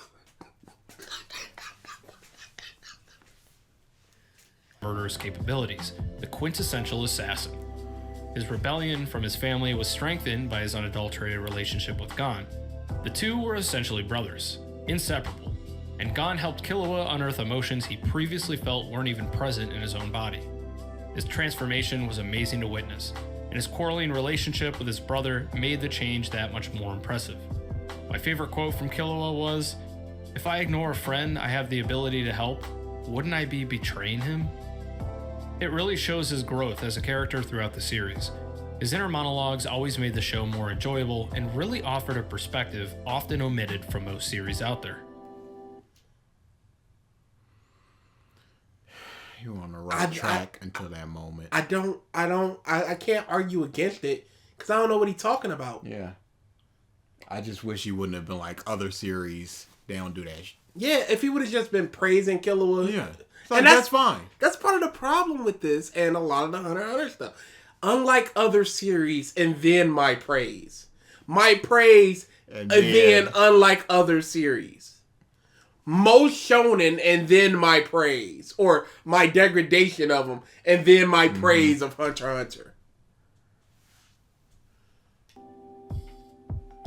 Murderous capabilities, the quintessential assassin. His rebellion from his family was strengthened by his unadulterated relationship with Gon. The two were essentially brothers, inseparable, and Gon helped Killua unearth emotions he previously felt weren't even present in his own body. His transformation was amazing to witness, and his quarreling relationship with his brother made the change that much more impressive. My favorite quote from Killua was, "If I ignore a friend I have the ability to help, wouldn't I be betraying him?" It really shows his growth as a character throughout the series. His inner monologues always made the show more enjoyable and really offered a perspective often omitted from most series out there. You were on the right track until that moment. I can't argue against it because I don't know what he's talking about. Yeah. I just wish he wouldn't have been like other series. They don't do that. Yeah, if he would have just been praising Killua. Yeah. And that's fine. That's part of the problem with this and a lot of the Hunter x Hunter stuff. Unlike other series, and then my praise. My praise, and then unlike other series. Most shonen, and then my praise. Or my degradation of them, and then my praise of Hunter x Hunter.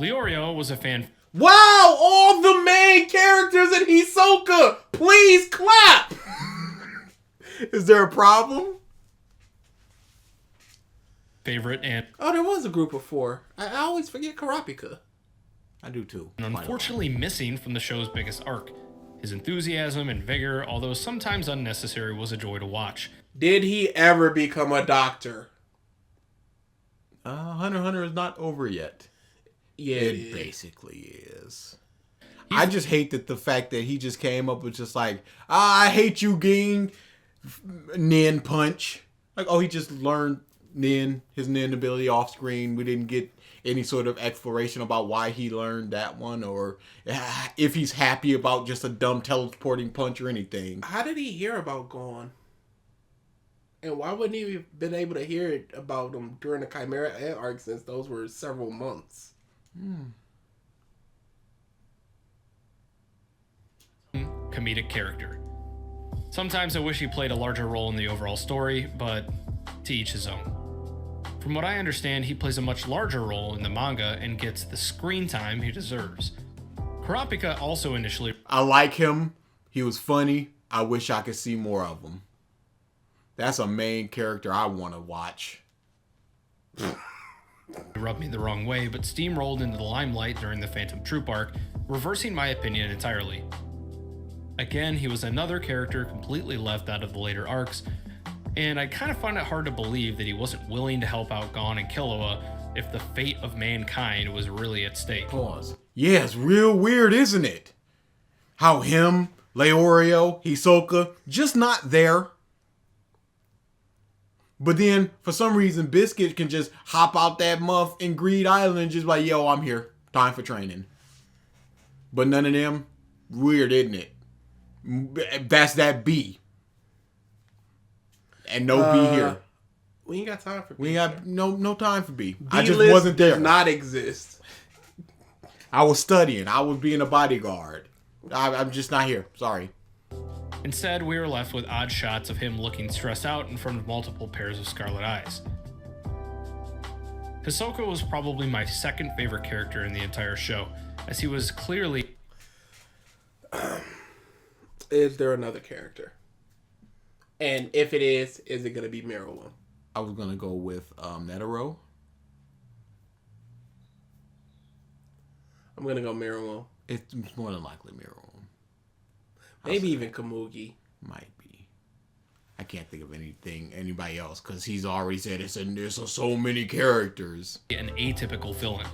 Leorio was a fan... Wow! All the main characters in Hisoka! Please clap! Is there a problem? Favorite and... Oh, there was a group of 4. I always forget Kurapika. I do too. And unfortunately missing from the show's biggest arc. His enthusiasm and vigor, although sometimes unnecessary, was a joy to watch. Did he ever become a doctor? Hunter x Hunter is not over yet. Yeah, it basically is. I just hate that the fact that he just came up with just like, I hate you, Ging. Nin punch. Like, oh, he just learned his Nin ability off screen. We didn't get any sort of exploration about why he learned that one, or if he's happy about just a dumb teleporting punch or anything. How did he hear about Gon? And why wouldn't he have been able to hear it about him during the Chimera Ant Arc, since those were several months? Comedic character. Sometimes I wish he played a larger role in the overall story, but to each his own. From what I understand, he plays a much larger role in the manga and gets the screen time he deserves. Kurapika also initially... I like him. He was funny. I wish I could see more of him. That's a main character I want to watch. rubbed me the wrong way, but steamrolled into the limelight during the Phantom Troupe arc, reversing my opinion entirely. Again, he was another character completely left out of the later arcs, and I kind of find it hard to believe that he wasn't willing to help out Gon and Killua if the fate of mankind was really at stake. Pause. Yeah, it's real weird, isn't it? How him, Leorio, Hisoka, just not there. But then, for some reason, Biscuit can just hop out that muff in Greed Island and just like, yo, I'm here. Time for training. But none of them, weird, isn't it? That's that B. And no B here. We ain't got time for B. We ain't got no time for B. B I just wasn't there. Does not exist. I was studying. I was being a bodyguard. I'm just not here. Sorry. Instead, we were left with odd shots of him looking stressed out in front of multiple pairs of scarlet eyes. Hisoka was probably my second favorite character in the entire show, as he was clearly... Is there another character? And if it is it going to be Meruem? I was going to go with Netero. I'm going to go Meruem. It's more than likely Meruem. Maybe even Kamugi. Might be. I can't think of anybody else, because he's already said there's so many characters. An atypical villain.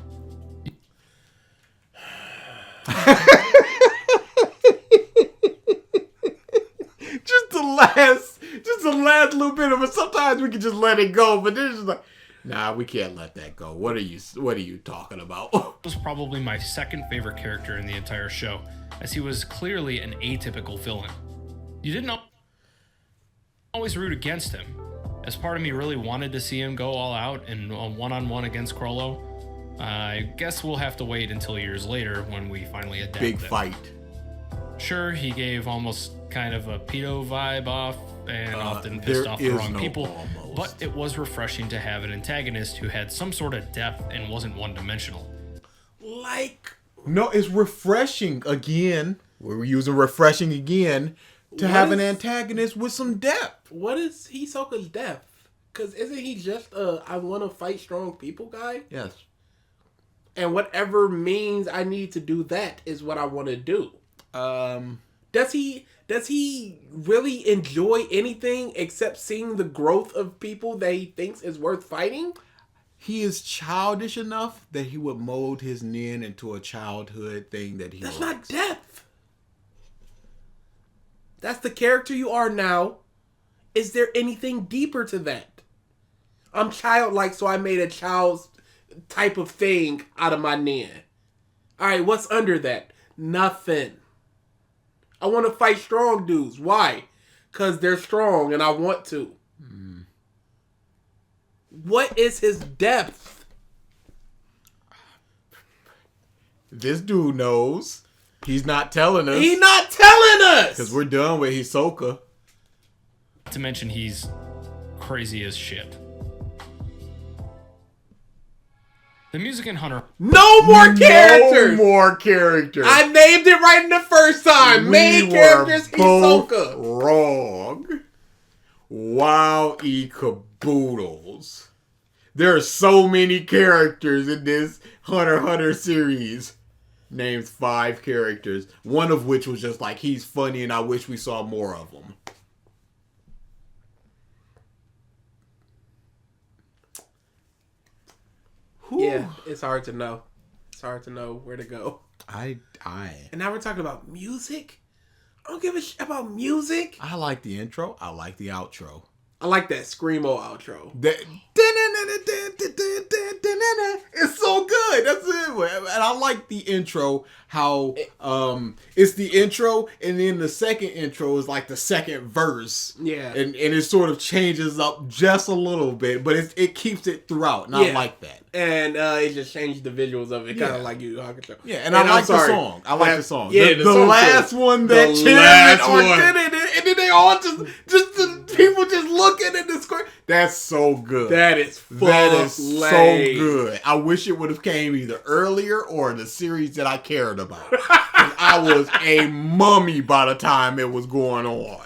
the last little bit of it. Sometimes we can just let it go, but this is like, nah, we can't let that go. What are you talking about? Was probably my second favorite character in the entire show, as he was clearly an atypical villain. You didn't always root against him, as part of me really wanted to see him go all out in a one-on-one against Crollo. I guess we'll have to wait until years later when we finally adapt. Big fight. Sure, he gave almost kind of a pedo vibe off and often pissed off the wrong people, but it was refreshing to have an antagonist who had some sort of depth and wasn't one-dimensional. No, it's refreshing again. We're using refreshing again to have an antagonist with some depth. What is Hisoka's depth? Because isn't he just I want to fight strong people guy? Yes. And whatever means I need to do that is what I want to do. Does he really enjoy anything except seeing the growth of people that he thinks is worth fighting? He is childish enough that he would mold his nin into a childhood thing that he That's likes. not depth. That's the character you are now. Is there anything deeper to that? I'm childlike, so I made a child's type of thing out of my nin. Alright, what's under that? Nothing. I want to fight strong dudes. Why? Because they're strong and I want to. What is his depth? This dude knows. He's not telling us. He's not telling us! Because we're done with Hisoka. Not to mention he's crazy as shit. The music in Hunter... No more characters! No more characters. I named it right in the first time. Main characters, both Hisoka. wrong. Wow, caboodles. There are so many characters in this Hunter x Hunter series. Names 5 characters. One of which was just like, he's funny and I wish we saw more of him. Yeah, it's hard to know. It's hard to know where to go. And now we're talking about music? I don't give a shit about music. I like the intro. I like the outro. I like that Screamo outro. It's so good. That's it. And I like the intro, how it's the intro and then the second intro is like the second verse. Yeah. And it sort of changes up just a little bit, but it keeps it throughout. And I like that. And it just changed the visuals of it, kind of like Yu Yu Hakusho. Yeah, and I like the song. I like the song. Yeah, the last too. one that did it, and then they all just the people just looking at the screen. That's so good. That is so good. I wish it would have came either earlier or in the series that I cared about. 'Cause I was a mummy by the time it was going on.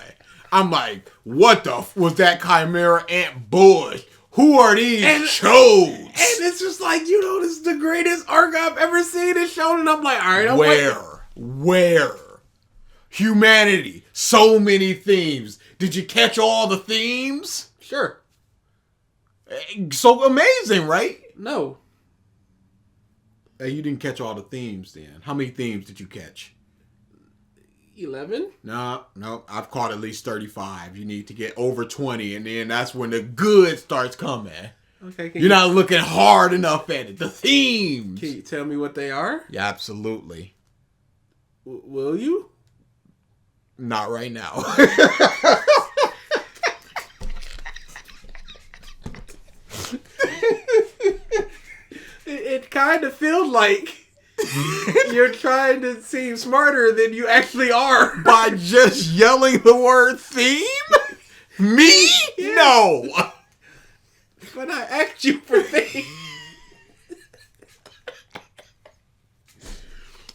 I'm like, what the was that Chimera Ant Bush? Who are these chodes? And it's just like, this is the greatest arc I've ever seen in Shonen. And I'm like, all right, Where? Humanity. So many themes. Did you catch all the themes? Sure. So amazing, right? No. Hey, you didn't catch all the themes then. How many themes did you catch? 11? No, I've caught at least 35. You need to get over 20, and then that's when the good starts coming. Okay. You're not looking hard enough at it. The themes. Can you tell me what they are? Yeah, absolutely. Will you? Not right now. It kind of feels like you're trying to seem smarter than you actually are. By just yelling the word theme? Me? Yeah. No. But I asked you for things.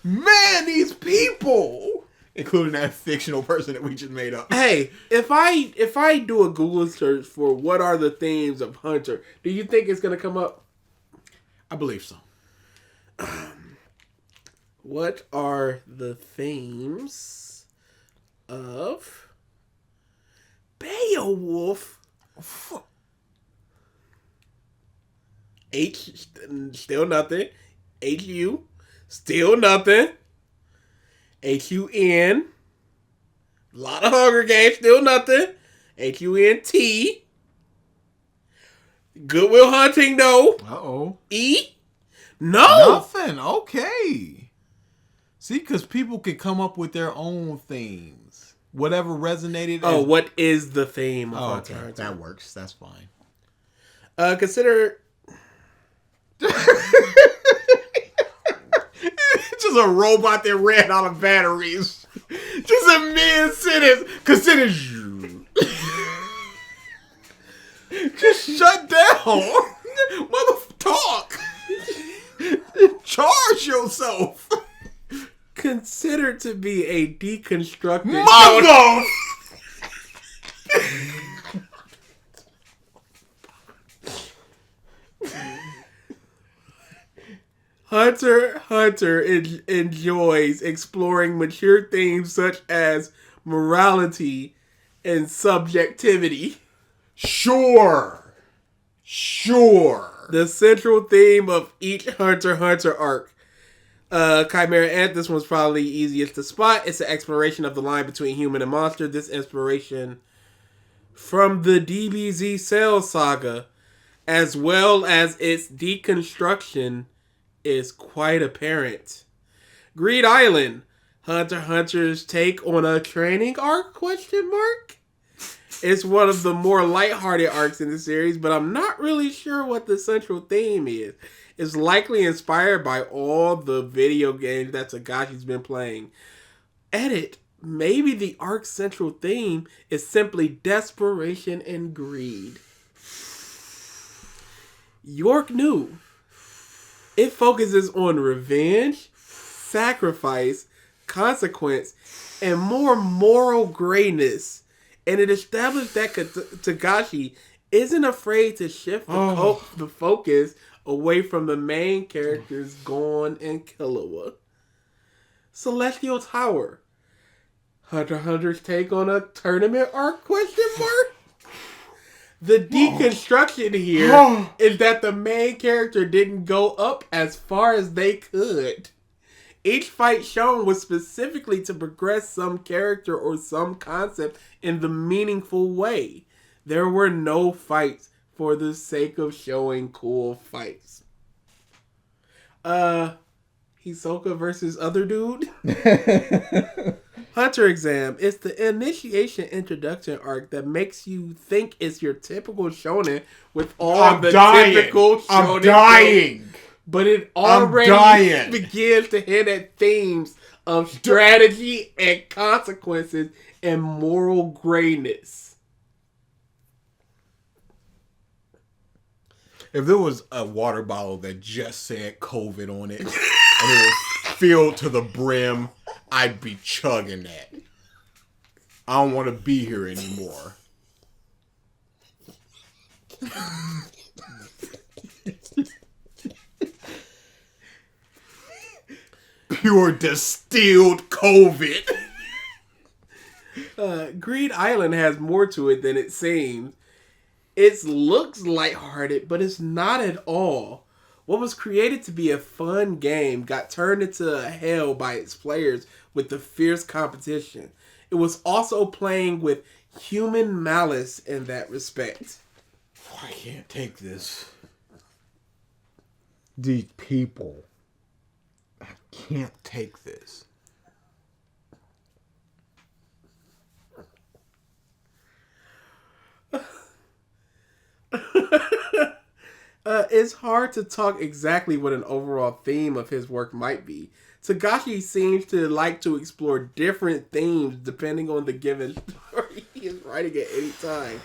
Man, these people. Including that fictional person that we just made up. Hey, if I do a Google search for what are the themes of Hunter, do you think it's going to come up? I believe so. What are the themes of Beowulf? H, still nothing. HU, still nothing. HUN, a lot of Hunger Games, still nothing. Hunt. Goodwill Hunting, no. Uh-oh. E? No. Nothing. Okay. See, because people can come up with their own themes. Whatever resonated. What is the theme of Hunter okay. Hunter? That works. That's fine. Consider... Just a robot that ran out of batteries. Just a mid-sentence. Consider you. Just shut down. Mother, talk. Charge yourself. Considered to be a deconstructed... Mother! Hunter Hunter enjoys exploring mature themes such as morality and subjectivity. Sure. The central theme of each Hunter Hunter arc. Chimera Ant, this one's probably easiest to spot. It's an exploration of the line between human and monster. This inspiration from the DBZ Cell saga, as well as its deconstruction, is quite apparent. Greed Island, Hunter Hunter's take on a training arc, ? It's one of the more lighthearted arcs in the series, but I'm not really sure what the central theme is. It's likely inspired by all the video games that Tagashi's been playing. Edit, maybe the arc's central theme is simply desperation and greed. York knew. It focuses on revenge, sacrifice, consequence, and more moral grayness. And it established that Tagashi isn't afraid to shift the focus away from the main characters, Gon and Killua. Celestial Tower. Hunter x Hunter's take on a tournament arc, ? The deconstruction here is that the main character didn't go up as far as they could. Each fight shown was specifically to progress some character or some concept in the meaningful way. There were no fights for the sake of showing cool fights. Hisoka versus other dude? Hunter Exam. It's the initiation introduction arc that makes you think it's your typical shonen with all typical shonen. I'm dying. But it already begins to hint at themes of strategy and consequences and moral grayness. If there was a water bottle that just said COVID on it and it was filled to the brim, I'd be chugging that. I don't want to be here anymore. Pure distilled COVID. Greed Island has more to it than it seems. It looks lighthearted, but it's not at all. What was created to be a fun game got turned into a hell by its players with the fierce competition. It was also playing with human malice in that respect. I can't take this. These people. I can't take this. It's hard to talk exactly what an overall theme of his work might be. Tagashi seems to like to explore different themes depending on the given story he is writing at any time.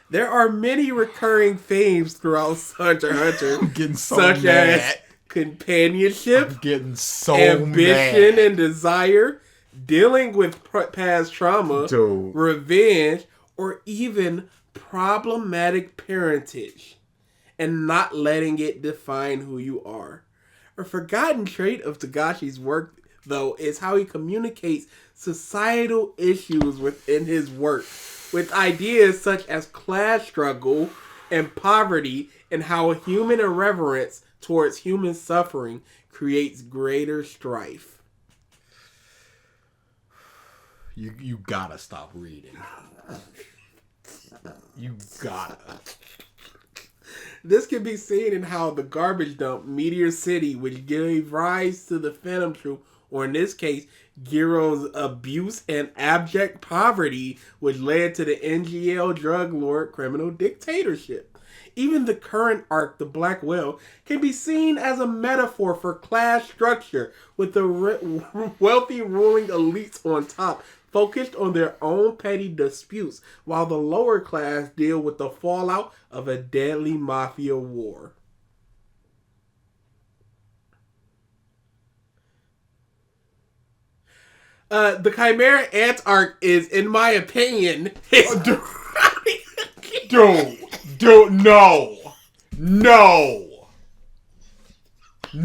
There are many recurring themes throughout Hunter x Hunter, I'm getting so such mad. as companionship, I'm getting so ambition mad. and desire, dealing with past trauma, revenge, or even problematic parentage, and not letting it define who you are. A forgotten trait of Tagashi's work, though, is how he communicates societal issues within his work, with ideas such as class struggle and poverty, and how human irreverence towards human suffering creates greater strife. You gotta stop reading. You gotta. This can be seen in how the garbage dump, Meteor City, which gave rise to the Phantom Troupe, or in this case, Giro's abuse and abject poverty, which led to the NGL drug lord criminal dictatorship. Even the current arc, The Black Whale, can be seen as a metaphor for class structure, with the wealthy ruling elites on top focused on their own petty disputes, while the lower class deal with the fallout of a deadly mafia war. The Chimera Ant Arc is, in my opinion, No. This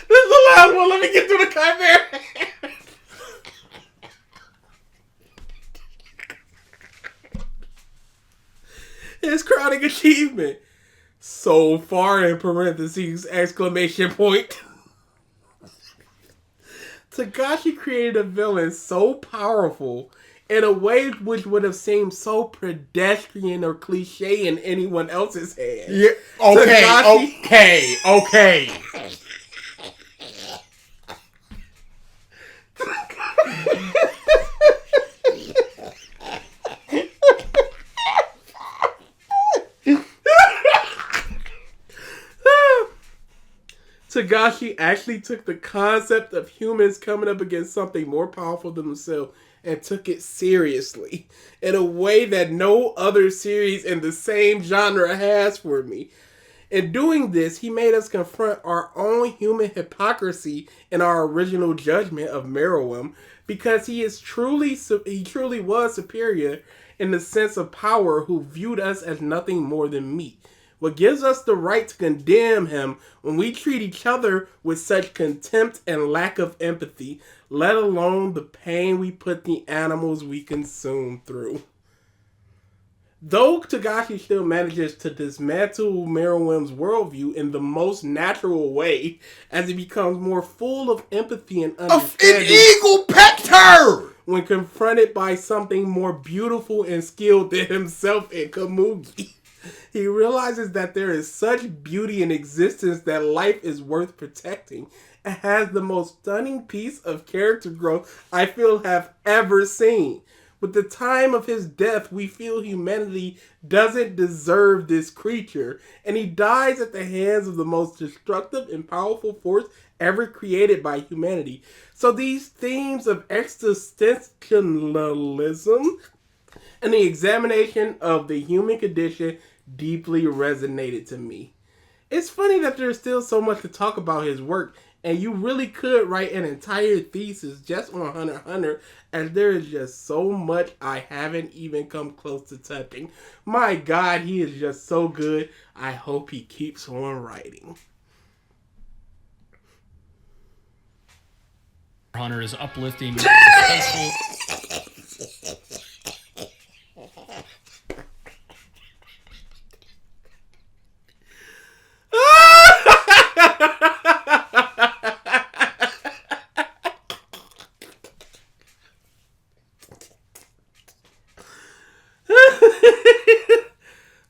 is the last one. Let me get through the Chimera. His crowning achievement. So far, in parentheses, exclamation point. Togashi created a villain so powerful in a way which would have seemed so pedestrian or cliche in anyone else's head. Yeah. Okay. Togashi actually took the concept of humans coming up against something more powerful than themselves and took it seriously in a way that no other series in the same genre has for me. In doing this, he made us confront our own human hypocrisy in our original judgment of Meruem, because he truly was superior in the sense of power, who viewed us as nothing more than meat. What gives us the right to condemn him when we treat each other with such contempt and lack of empathy, let alone the pain we put the animals we consume through. Though Togashi still manages to dismantle Meruem's worldview in the most natural way, as he becomes more full of empathy and understanding. An eagle pecked her! When confronted by something more beautiful and skilled than himself in Komugi. He realizes that there is such beauty in existence that life is worth protecting, and has the most stunning piece of character growth I feel have ever seen. With the time of his death, we feel humanity doesn't deserve this creature, and he dies at the hands of the most destructive and powerful force ever created by humanity. So these themes of existentialism and the examination of the human condition deeply resonated to me. It's funny that there's still so much to talk about his work, and you really could write an entire thesis just on Hunter x Hunter, as there is just so much I haven't even come close to touching. My God, he is just so good. I hope he keeps on writing. Hunter is uplifting, suspenseful.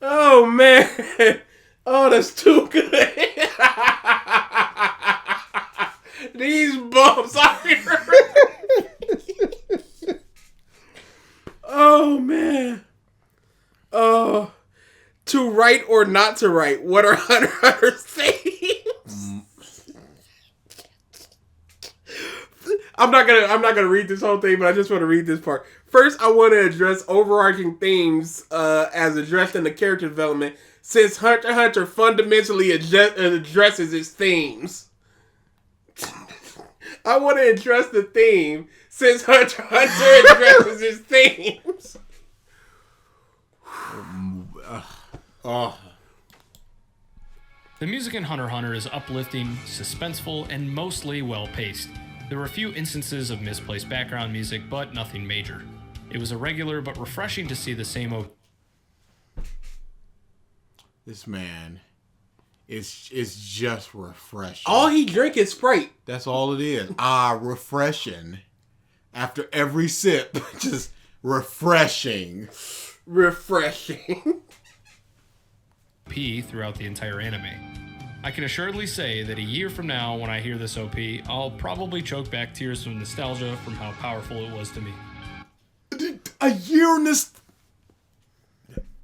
Oh man, oh that's too good. These bumps are here. Oh man. Oh, to write or not to write? What are Hunter x Hunter's themes? I'm not gonna read this whole thing, but I just want to read this part. First, I want to address overarching themes as addressed in the character development, since Hunter x Hunter fundamentally addresses its themes. I want to address the theme, since Hunter x Hunter addresses its themes. The music in Hunter x Hunter is uplifting, suspenseful, and mostly well-paced. There were a few instances of misplaced background music, but nothing major. It was irregular, but refreshing to see the same This man is just refreshing. All he drink is Sprite. That's all it is. Refreshing. After every sip, just refreshing. Refreshing. Throughout the entire anime. I can assuredly say that a year from now, when I hear this OP, I'll probably choke back tears of nostalgia from how powerful it was to me. A year in this.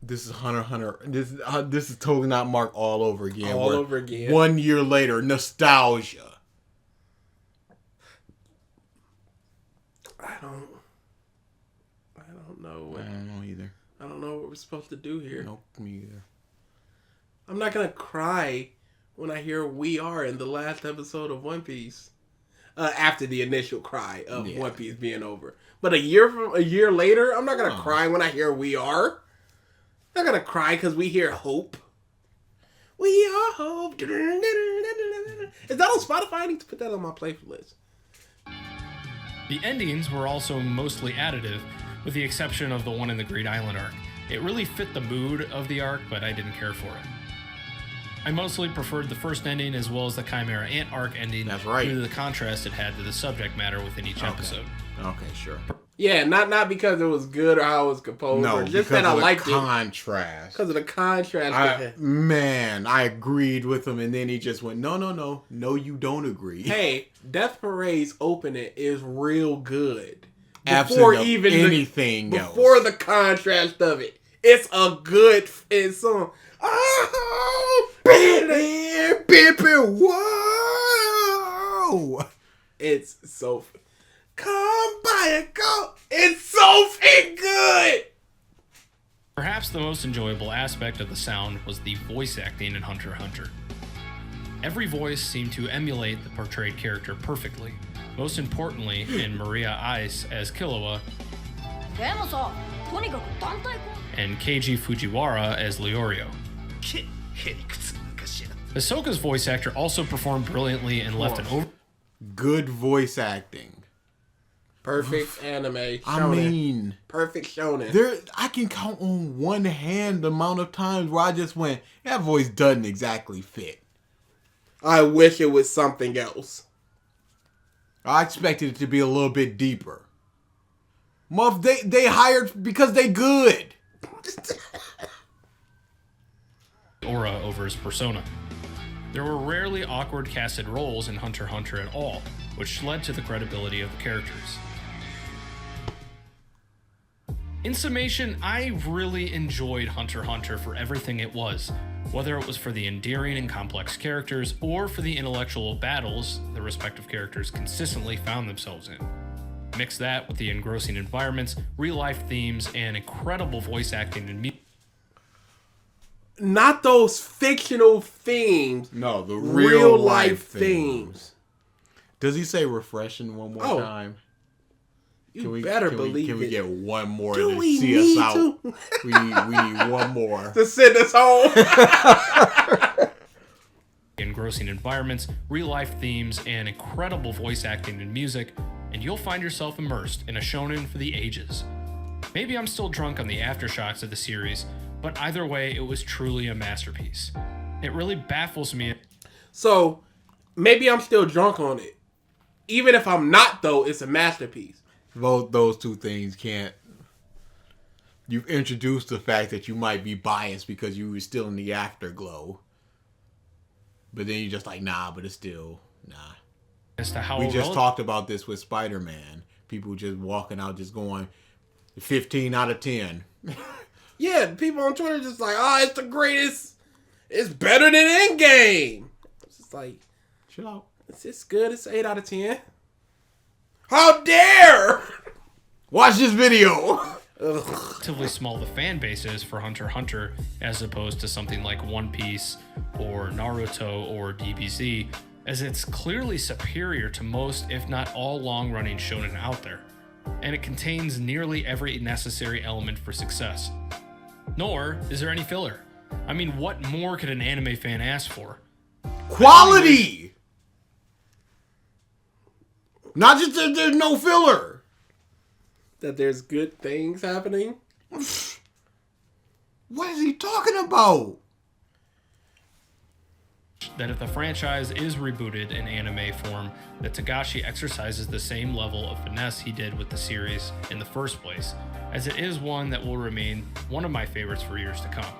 This is Hunter x Hunter. This is totally not Mark all over again. All over again. 1 year later, nostalgia. I don't know. I don't know either. I don't know what we're supposed to do here. Nope, me either. I'm not gonna cry when I hear "We Are" in the last episode of One Piece. After the initial cry of One Piece being over, but a year later, I'm not gonna cry when I hear "We Are." I'm not gonna cry because we hear "Hope." We are hope. Is that on Spotify? I need to put that on my playlist. The endings were also mostly additive, with the exception of the one in the Great Island arc. It really fit the mood of the arc, but I didn't care for it. I mostly preferred the first ending as well as the Chimera Ant Arc ending. That's right. Due to the contrast it had to the subject matter within each episode. Okay, sure. Yeah, not because it was good or how it was composed, or just that I liked it. Contrast. Because of the contrast. Man, I agreed with him, and then he just went, no, you don't agree. Hey, Death Parade's opening is real good. Before even anything else. Before the contrast of it. It's a good song. Oh, whoa! It's so. Come by and go. It's so good. Perhaps the most enjoyable aspect of the sound was the voice acting in Hunter x Hunter. Every voice seemed to emulate the portrayed character perfectly. Most importantly, in Maria Ice as Killua, and Keiji Fujiwara as Leorio. Ahsoka's voice actor also performed brilliantly and left an over. Good voice acting. Perfect anime. Shonen. I mean, perfect shonen. I can count on one hand the amount of times where I just went, that voice doesn't exactly fit. I wish it was something else. I expected it to be a little bit deeper. Muff, they hired because they good. Aura over his persona. There were rarely awkward casted roles in Hunter x Hunter at all, which led to the credibility of the characters. In summation, I really enjoyed Hunter x Hunter for everything it was, whether it was for the endearing and complex characters or for the intellectual battles the respective characters consistently found themselves in. Mix that with the engrossing environments, real-life themes, and incredible voice acting and music. Not those fictional themes. No, the real life themes. Does he say refreshing one more time? You better believe it. Can we get one more to see us out? We need one more. To send us home. Engrossing environments, real-life themes, and incredible voice acting and music, and you'll find yourself immersed in a shonen for the ages. Maybe I'm still drunk on the aftershocks of the series, but either way, it was truly a masterpiece. It really baffles me. So, maybe I'm still drunk on it. Even if I'm not, though, it's a masterpiece. Both those two things can't. You've introduced the fact that you might be biased because you were still in the afterglow. But then you're just like, nah, but it's still, nah. As to how we just talked about this with Spider-Man. People just walking out just going 15 out of 10. Yeah, people on Twitter just like, oh, it's the greatest. It's better than Endgame. It's just like, chill out. It's good. It's 8 out of 10. How dare! Watch this video. Relatively small the fan base is for Hunter x Hunter as opposed to something like One Piece or Naruto or DBZ, as it's clearly superior to most, if not all, long-running shonen out there, and it contains nearly every necessary element for success. Nor is there any filler. I mean, what more could an anime fan ask for? Quality! Not just that there's no filler. That there's good things happening? What is he talking about? that if the franchise is rebooted in anime form, that Togashi exercises the same level of finesse he did with the series in the first place, as it is one that will remain one of my favorites for years to come.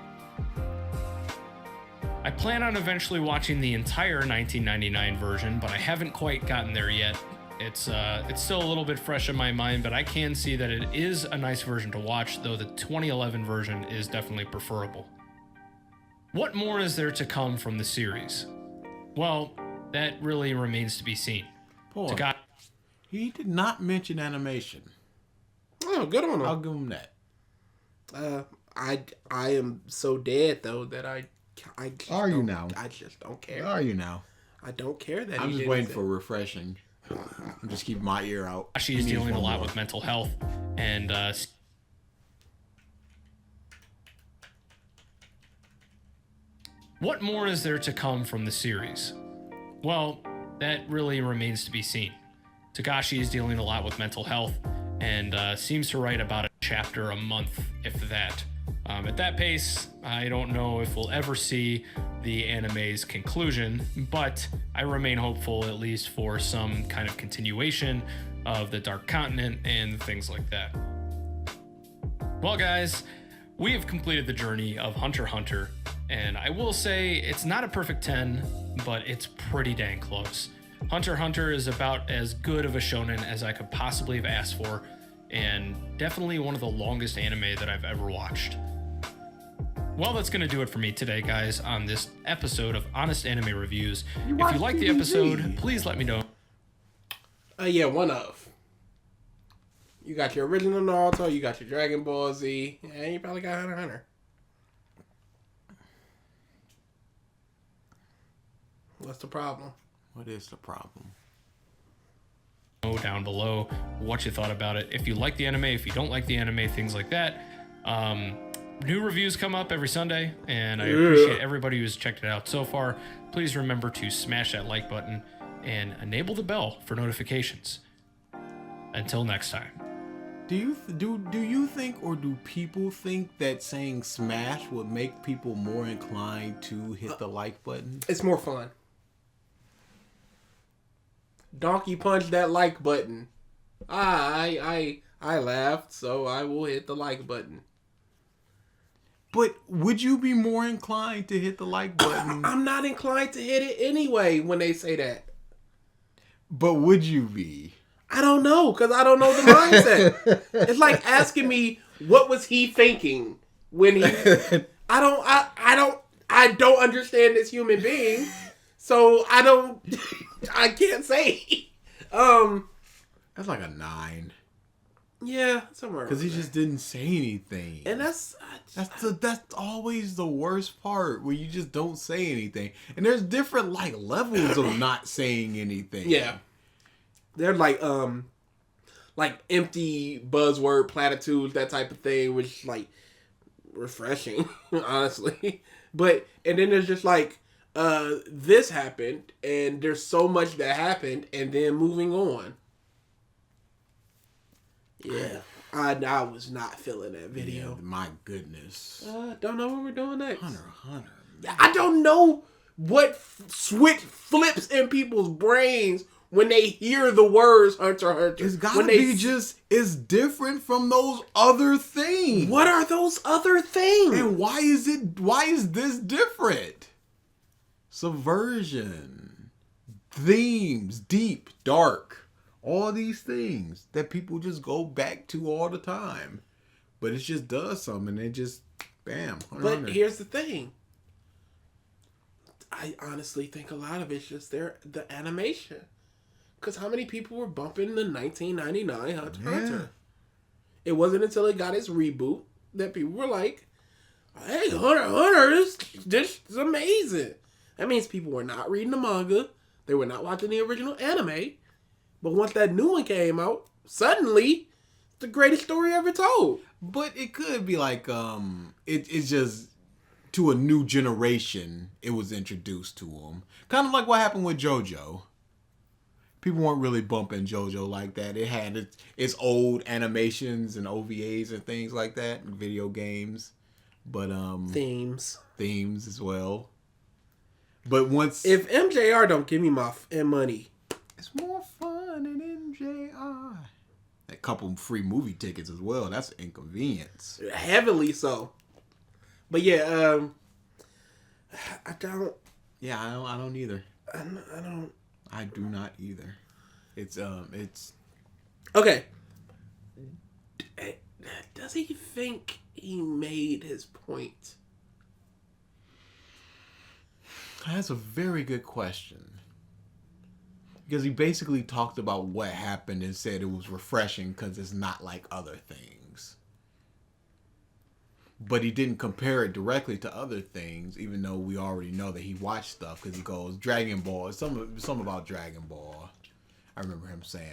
I plan on eventually watching the entire 1999 version, but I haven't quite gotten there yet. It's still a little bit fresh in my mind, but I can see that it is a nice version to watch, though the 2011 version is definitely preferable. What more is there to come from the series? Well, that really remains to be seen. Boy, he did not mention animation. Oh, good on him. I'll give him that. I am so dead though that I Are you now? I just don't care. Are you now? I don't care that I'm just waiting for refreshing. I'm just keeping my ear out. She's dealing a lot with mental health and what more is there to come from the series? Well, that really remains to be seen. Togashi is dealing a lot with mental health and seems to write about a chapter a month, if that. At that pace, I don't know if we'll ever see the anime's conclusion, but I remain hopeful at least for some kind of continuation of the Dark Continent and things like that. Well, guys, we have completed the journey of Hunter x Hunter, and I will say it's not a perfect 10, but it's pretty dang close. Hunter x Hunter is about as good of a shonen as I could possibly have asked for, and definitely one of the longest anime that I've ever watched. Well, that's going to do it for me today, guys, on this episode of Honest Anime Reviews. If you liked the episode, please let me know. Yeah, one of. You got your original Naruto, you got your Dragon Ball Z, and you probably got Hunter x Hunter. What's the problem? What is the problem? Down below what you thought about it. If you like the anime, if you don't like the anime, things like that. New reviews come up every Sunday, and I appreciate everybody who's checked it out so far. Please remember to smash that like button and enable the bell for notifications. Until next time. Do you think, or do people think that saying smash would make people more inclined to hit the like button? It's more fun. Donkey punch that like button. I laughed, so I will hit the like button. But would you be more inclined to hit the like button? I'm not inclined to hit it anyway when they say that. But would you be? I don't know, because I don't know the mindset. It's like asking me, what was he thinking when he... I don't understand this human being, so I can't say. That's like a 9. Yeah, somewhere. Because he just didn't say anything. And that's always the worst part, where you just don't say anything. And there's different levels of not saying anything. Yeah. They're like empty buzzword platitudes, that type of thing, which like refreshing, honestly. And then there's just like this happened, and there's so much that happened, and then moving on. Yeah, I was not feeling that video. Yeah, my goodness. Don't know what we're doing next. Hunter. I don't know what switch flips in people's brains when they hear the words Hunter x Hunter. It's gotta be it's different from those other things. What are those other things? And why is this different? Subversion, themes, deep, dark, all these things that people just go back to all the time. But it just does something, and it just, bam. But here's the thing. I honestly think a lot of it's just the animation. Because how many people were bumping the 1999 Hunter x Hunter? It wasn't until it got its reboot that people were like, hey, Hunter x Hunter, this is amazing. That means people were not reading the manga. They were not watching the original anime. But once that new one came out, suddenly, it's the greatest story ever told. But it could be like, it's just, to a new generation, it was introduced to them. Kind of like what happened with JoJo. People weren't really bumping JoJo like that. It had its old animations and OVAs and things like that, and video games. But, themes as well. But once If MJR don't give me my money, it's more fun in MJR. A couple free movie tickets as well. That's an inconvenience. Heavily so. But yeah, I don't. Yeah, I don't either. I don't. I do not either. It's Okay. Does he think he made his point? That's a very good question. Because he basically talked about what happened and said it was refreshing because it's not like other things. But he didn't compare it directly to other things, even though we already know that he watched stuff. Because he goes, Dragon Ball, something about Dragon Ball. I remember him saying.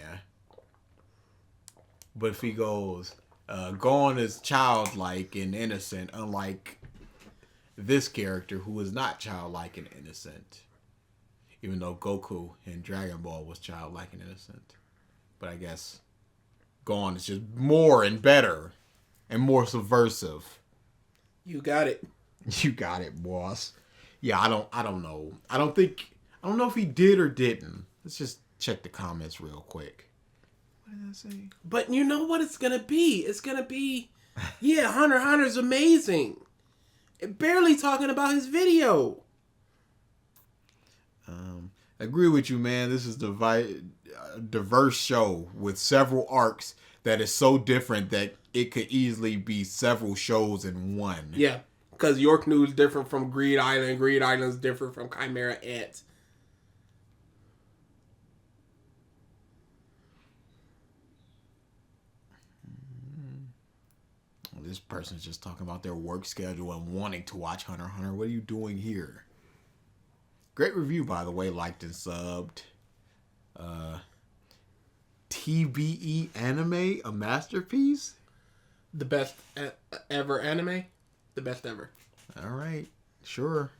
But if he goes, Gon is childlike and innocent, unlike this character who is not childlike and innocent. Even though Goku in Dragon Ball was childlike and innocent. But I guess Gon is just more and better and more subversive. You got it. You got it, boss. Yeah, I don't know. I don't know if he did or didn't. Let's just check the comments real quick. What did I say? But you know what it's gonna be? It's gonna be, yeah, Hunter x Hunter's amazing. Barely talking about his video. I agree with you, man. This is a diverse show with several arcs that is so different that it could easily be several shows in one. Yeah, because York News different from Greed Island. Greed Island's different from Chimera Ant. This person's just talking about their work schedule and wanting to watch Hunter x Hunter. What are you doing here? Great review, by the way. Liked and subbed. TBE Anime, a masterpiece? The best ever anime? The best ever. All right. Sure.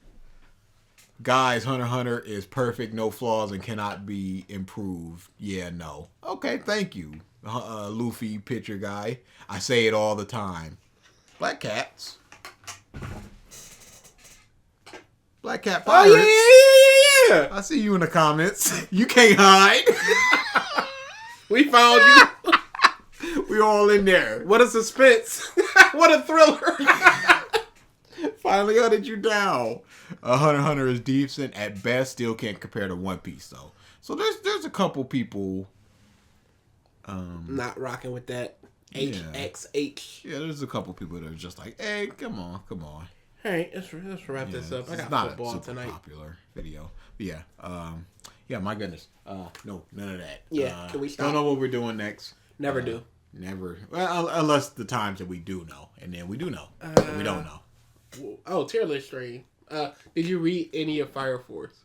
Guys, Hunter x Hunter is perfect, no flaws, and cannot be improved. Yeah, no. Okay, thank you, Luffy picture guy. I say it all the time. Black Cats. Black Cat Pirates. Oh, yeah. I see you in the comments. You can't hide. We found you. We all in there. What a suspense. What a thriller. Finally hunted you down. Hunter x Hunter is decent at best. Still can't compare to One Piece though. So there's a couple people not rocking with that. HXH. Yeah, there's a couple people that are just like, hey, come on. Hey, let's wrap this up. I got not football a super tonight. Popular video. But yeah, my goodness. No, none of that. Yeah, can we stop? Don't know what we're doing next. Never do. Never. Well, unless the times that we do know, and then we do know, we don't know. Oh, tier list stream. Did you read any of Fire Force?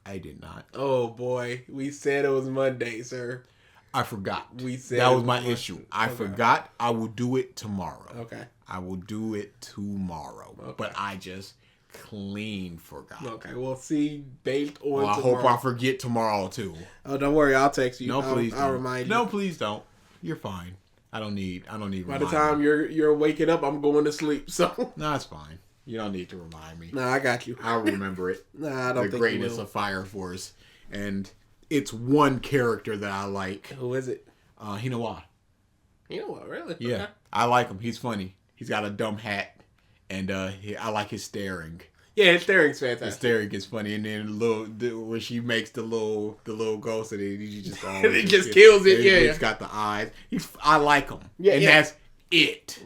I did not. Oh boy, we said it was Monday, sir. I forgot. We said that was my issue. I forgot. I will do it tomorrow. Okay. I will do it tomorrow. Okay. But I just clean forgot. Okay, we'll see based on well, I tomorrow. hope I forget tomorrow too. Oh, don't worry, I'll text you. No, please I'll remind you. No, please don't. You're fine. I don't need By the time you're waking up, I'm going to sleep. So no, it's fine. You don't need to remind me. Nah, I got you. I'll remember it. Nah, I don't think the greatness of Fire Force, and it's one character that I like. Who is it? Hinawa. Hinawa, really? Yeah, okay. I like him. He's funny. He's got a dumb hat, and I like his staring. Yeah, his staring's fantastic. His staring is funny, and then when she makes the little ghost, and he just it just kills it. Yeah, it's got the eyes. I like him. Yeah, and that's it.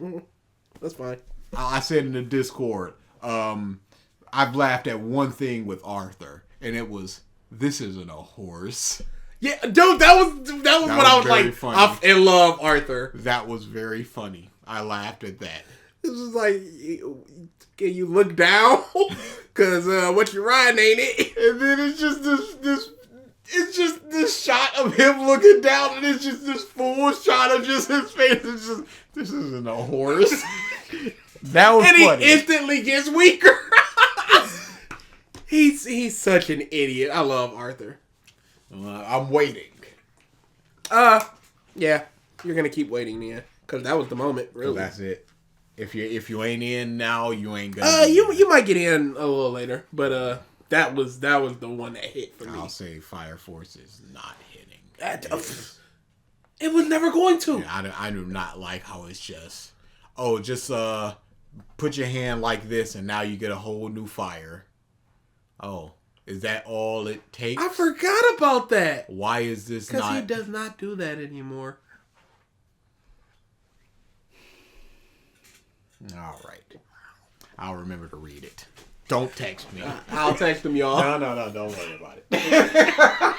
That's fine. I said in the Discord, I've laughed at one thing with Arthur, and it was, this isn't a horse. Yeah, dude, that was what I was like. Funny. I love Arthur. That was very funny. I laughed at that. It was like, can you look down? Because what you're riding ain't it? And then it's just this shot of him looking down, and it's just this full shot of just his face. It's just, this isn't a horse. That was funny. And he instantly gets weaker. He's such an idiot. I love Arthur. I'm waiting. Yeah. You're going to keep waiting, Nia. Because that was the moment, really. So that's it. If you ain't in now, you ain't gonna. You might get in a little later, but that was the one that hit for me. I'll say Fire Force is not hitting. It was never going to. Yeah, I do not like how it's just put your hand like this and now you get a whole new fire. Oh, is that all it takes? I forgot about that. Why is this not? Because he does not do that anymore. All right. I'll remember to read it. Don't text me. I'll text him, y'all. No, don't worry about it.